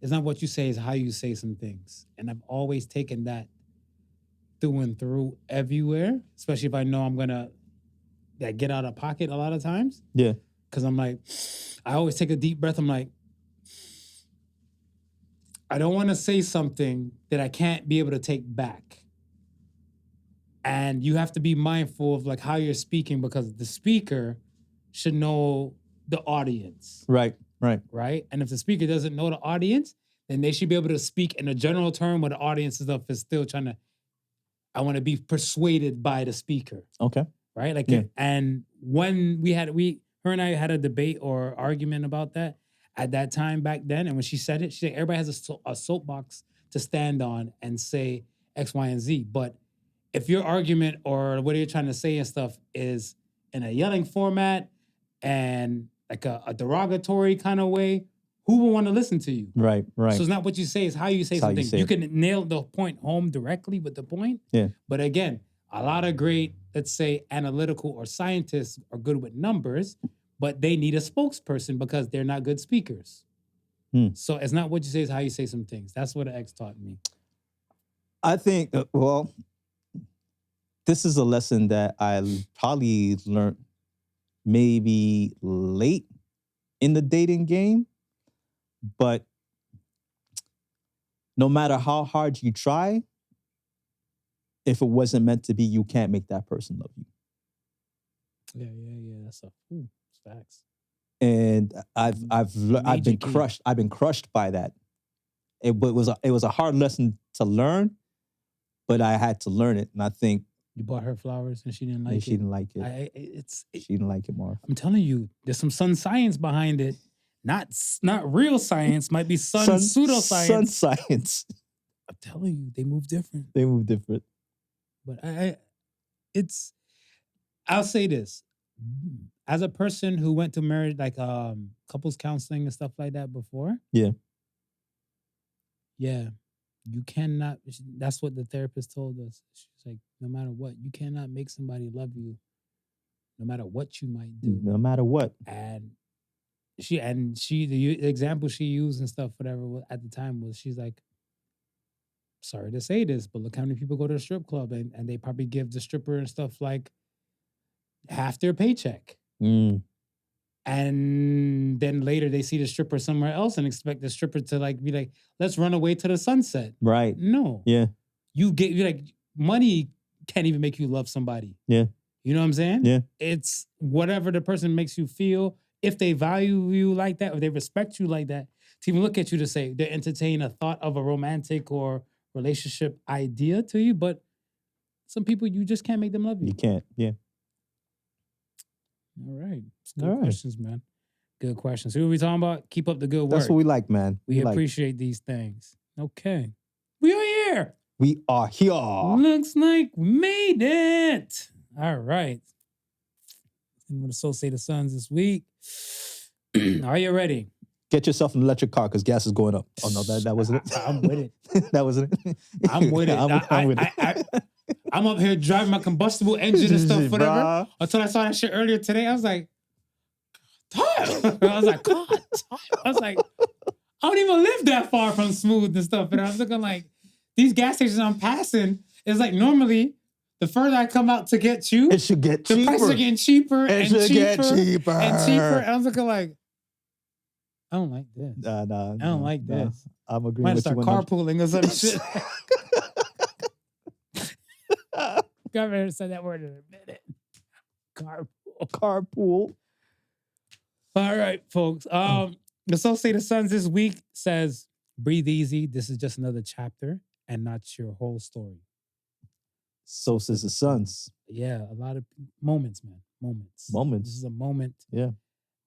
It's not what you say, it's how you say some things. And I've always taken that through and through everywhere, especially if I know I'm going to get out of pocket a lot of times.
Yeah.
Because I'm like, I always take a deep breath. I'm like, I don't want to say something that I can't be able to take back. And you have to be mindful of like how you're speaking, because the speaker should know the audience.
Right.
Right? And if the speaker doesn't know the audience, then they should be able to speak in a general term where the audience stuff is still trying to, I want to be persuaded by the speaker.
Okay.
Right? Like, and when her and I had a debate or argument about that at that time back then, and when she said it, she said, everybody has a soapbox to stand on and say X, Y, and Z. But if your argument or what you're trying to say and stuff is in a yelling format and like a derogatory kind of way, who will want to listen to you?
Right.
So it's not what you say, it's how you say something. You can nail the point home directly with the point.
Yeah.
But again, a lot of great, let's say, analytical or scientists are good with numbers, but they need a spokesperson because they're not good speakers. So it's not what you say, it's how you say some things. That's what an ex taught me.
I think, this is a lesson that I probably learned maybe late in the dating game, but no matter how hard you try, if it wasn't meant to be, you can't make that person love you.
Yeah. That's facts.
And I've been crushed by that. It was a hard lesson to learn, but I had to learn it, and I think.
You bought her flowers and she didn't like it?
She didn't like it. She didn't like it, Marv.
I'm telling you, there's some sun science behind it. Not real science, might be pseudoscience.
Sun science.
I'm telling you, they move different. But I'll say this. As a person who went to marriage, like couples counseling and stuff like that before. Yeah. You cannot, that's what the therapist told us. She's like, no matter what, you cannot make somebody love you no matter what you might do.
No matter what.
And the example she used and stuff, whatever, at the time was, she's like, sorry to say this, but look how many people go to a strip club and they probably give the stripper and stuff like half their paycheck.
Mm.
And then later they see the stripper somewhere else and expect the stripper to like be like, let's run away to the sunset.
Right.
No.
Yeah.
You like money can't even make you love somebody.
Yeah.
You know what I'm saying?
Yeah.
It's whatever the person makes you feel. If they value you like that, or they respect you like that, to even look at you to say they entertain a thought of a romantic or relationship idea to you, but some people you just can't make them love you.
You can't. Yeah.
All right. It's good questions, man. Good questions. Who are we talking about? Keep up the good work.
That's what we like, man.
We appreciate these things. Okay. We are here.
We are here.
Looks like we made it. All right. I'm going to associate the Suns this week. Are you ready?
Get yourself an electric car because gas is going up. Oh, no, that wasn't it.
I'm with it.
That wasn't it.
I'm with it. I'm with it. I'm up here driving my combustible engine and stuff, whatever. Until I saw that shit earlier today. I was like, God. I was like, I don't even live that far from smooth and stuff. And I was looking like, these gas stations I'm passing, it's like normally, the further I come out to get you,
it should get cheaper.
The prices are getting cheaper and cheaper and cheaper. And I was looking like, I don't like this. I don't like this.
I'm agreeing
Might
with
start
you.
Carpooling or some shit. Governor said that word in a minute.
Carpool.
All right, folks. The Associated Sons this week says, breathe easy. This is just another chapter and not your whole story.
So says the Sons.
Yeah, a lot of moments, man. Moments. This is a moment.
Yeah.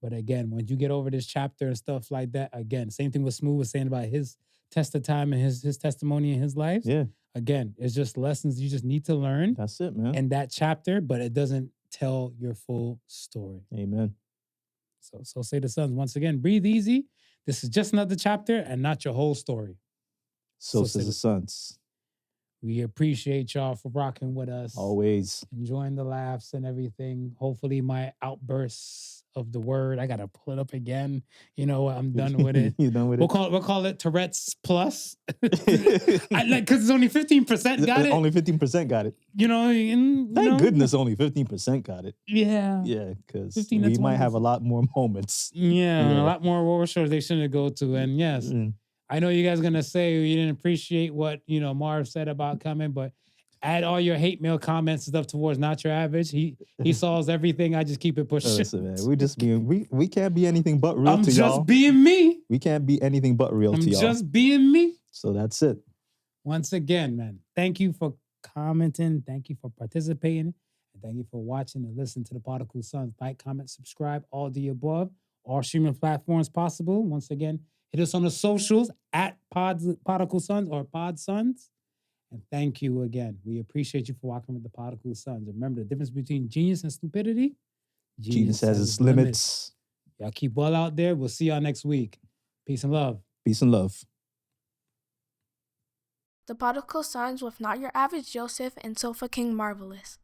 But again, when you get over this chapter and stuff like that, again, same thing with Smooth was saying about his test of time and his testimony in his life.
Yeah.
Again, it's just lessons you just need to learn.
That's it, man.
In that chapter, but it doesn't tell your full story.
Amen.
So say the Sons once again, breathe easy. This is just another chapter and not your whole story.
So says the Sons.
We appreciate y'all for rocking with us.
Always.
Enjoying the laughs and everything. Hopefully my outbursts of the word, I got to pull it up again. You know, I'm done with it.
You done with
it? We'll call it Tourette's Plus. Because it's only 15% got it.
Only 15% got it.
You know,
thank goodness only 15% got it.
Yeah.
Yeah, because we might have a lot more moments.
Yeah, a lot more war shows they shouldn't go to. And yes, I know you guys are going to say you didn't appreciate what, Marv said about coming, but add all your hate mail comments and stuff towards Not Your Average. He solves everything. I just keep it pushing.
Listen, man, we can't be anything but real
I'm
to y'all.
just being me.
We can't be anything but real to y'all.
I'm just being me.
So that's it.
Once again, man, thank you for commenting. Thank you for participating. And thank you for watching and listening to the Podical Sons. Like, comment, subscribe, all the above. All streaming platforms possible. Once again, hit us on the socials at Podical Sons or Pod Sons. And thank you again. We appreciate you for walking with the Podical Sons. Remember the difference between genius and stupidity?
Genius has its limits.
Y'all keep well out there. We'll see y'all next week. Peace and love.
Peace and love.
The Podical Sons with Not Your Average Joseph and Sofa King Marvelous.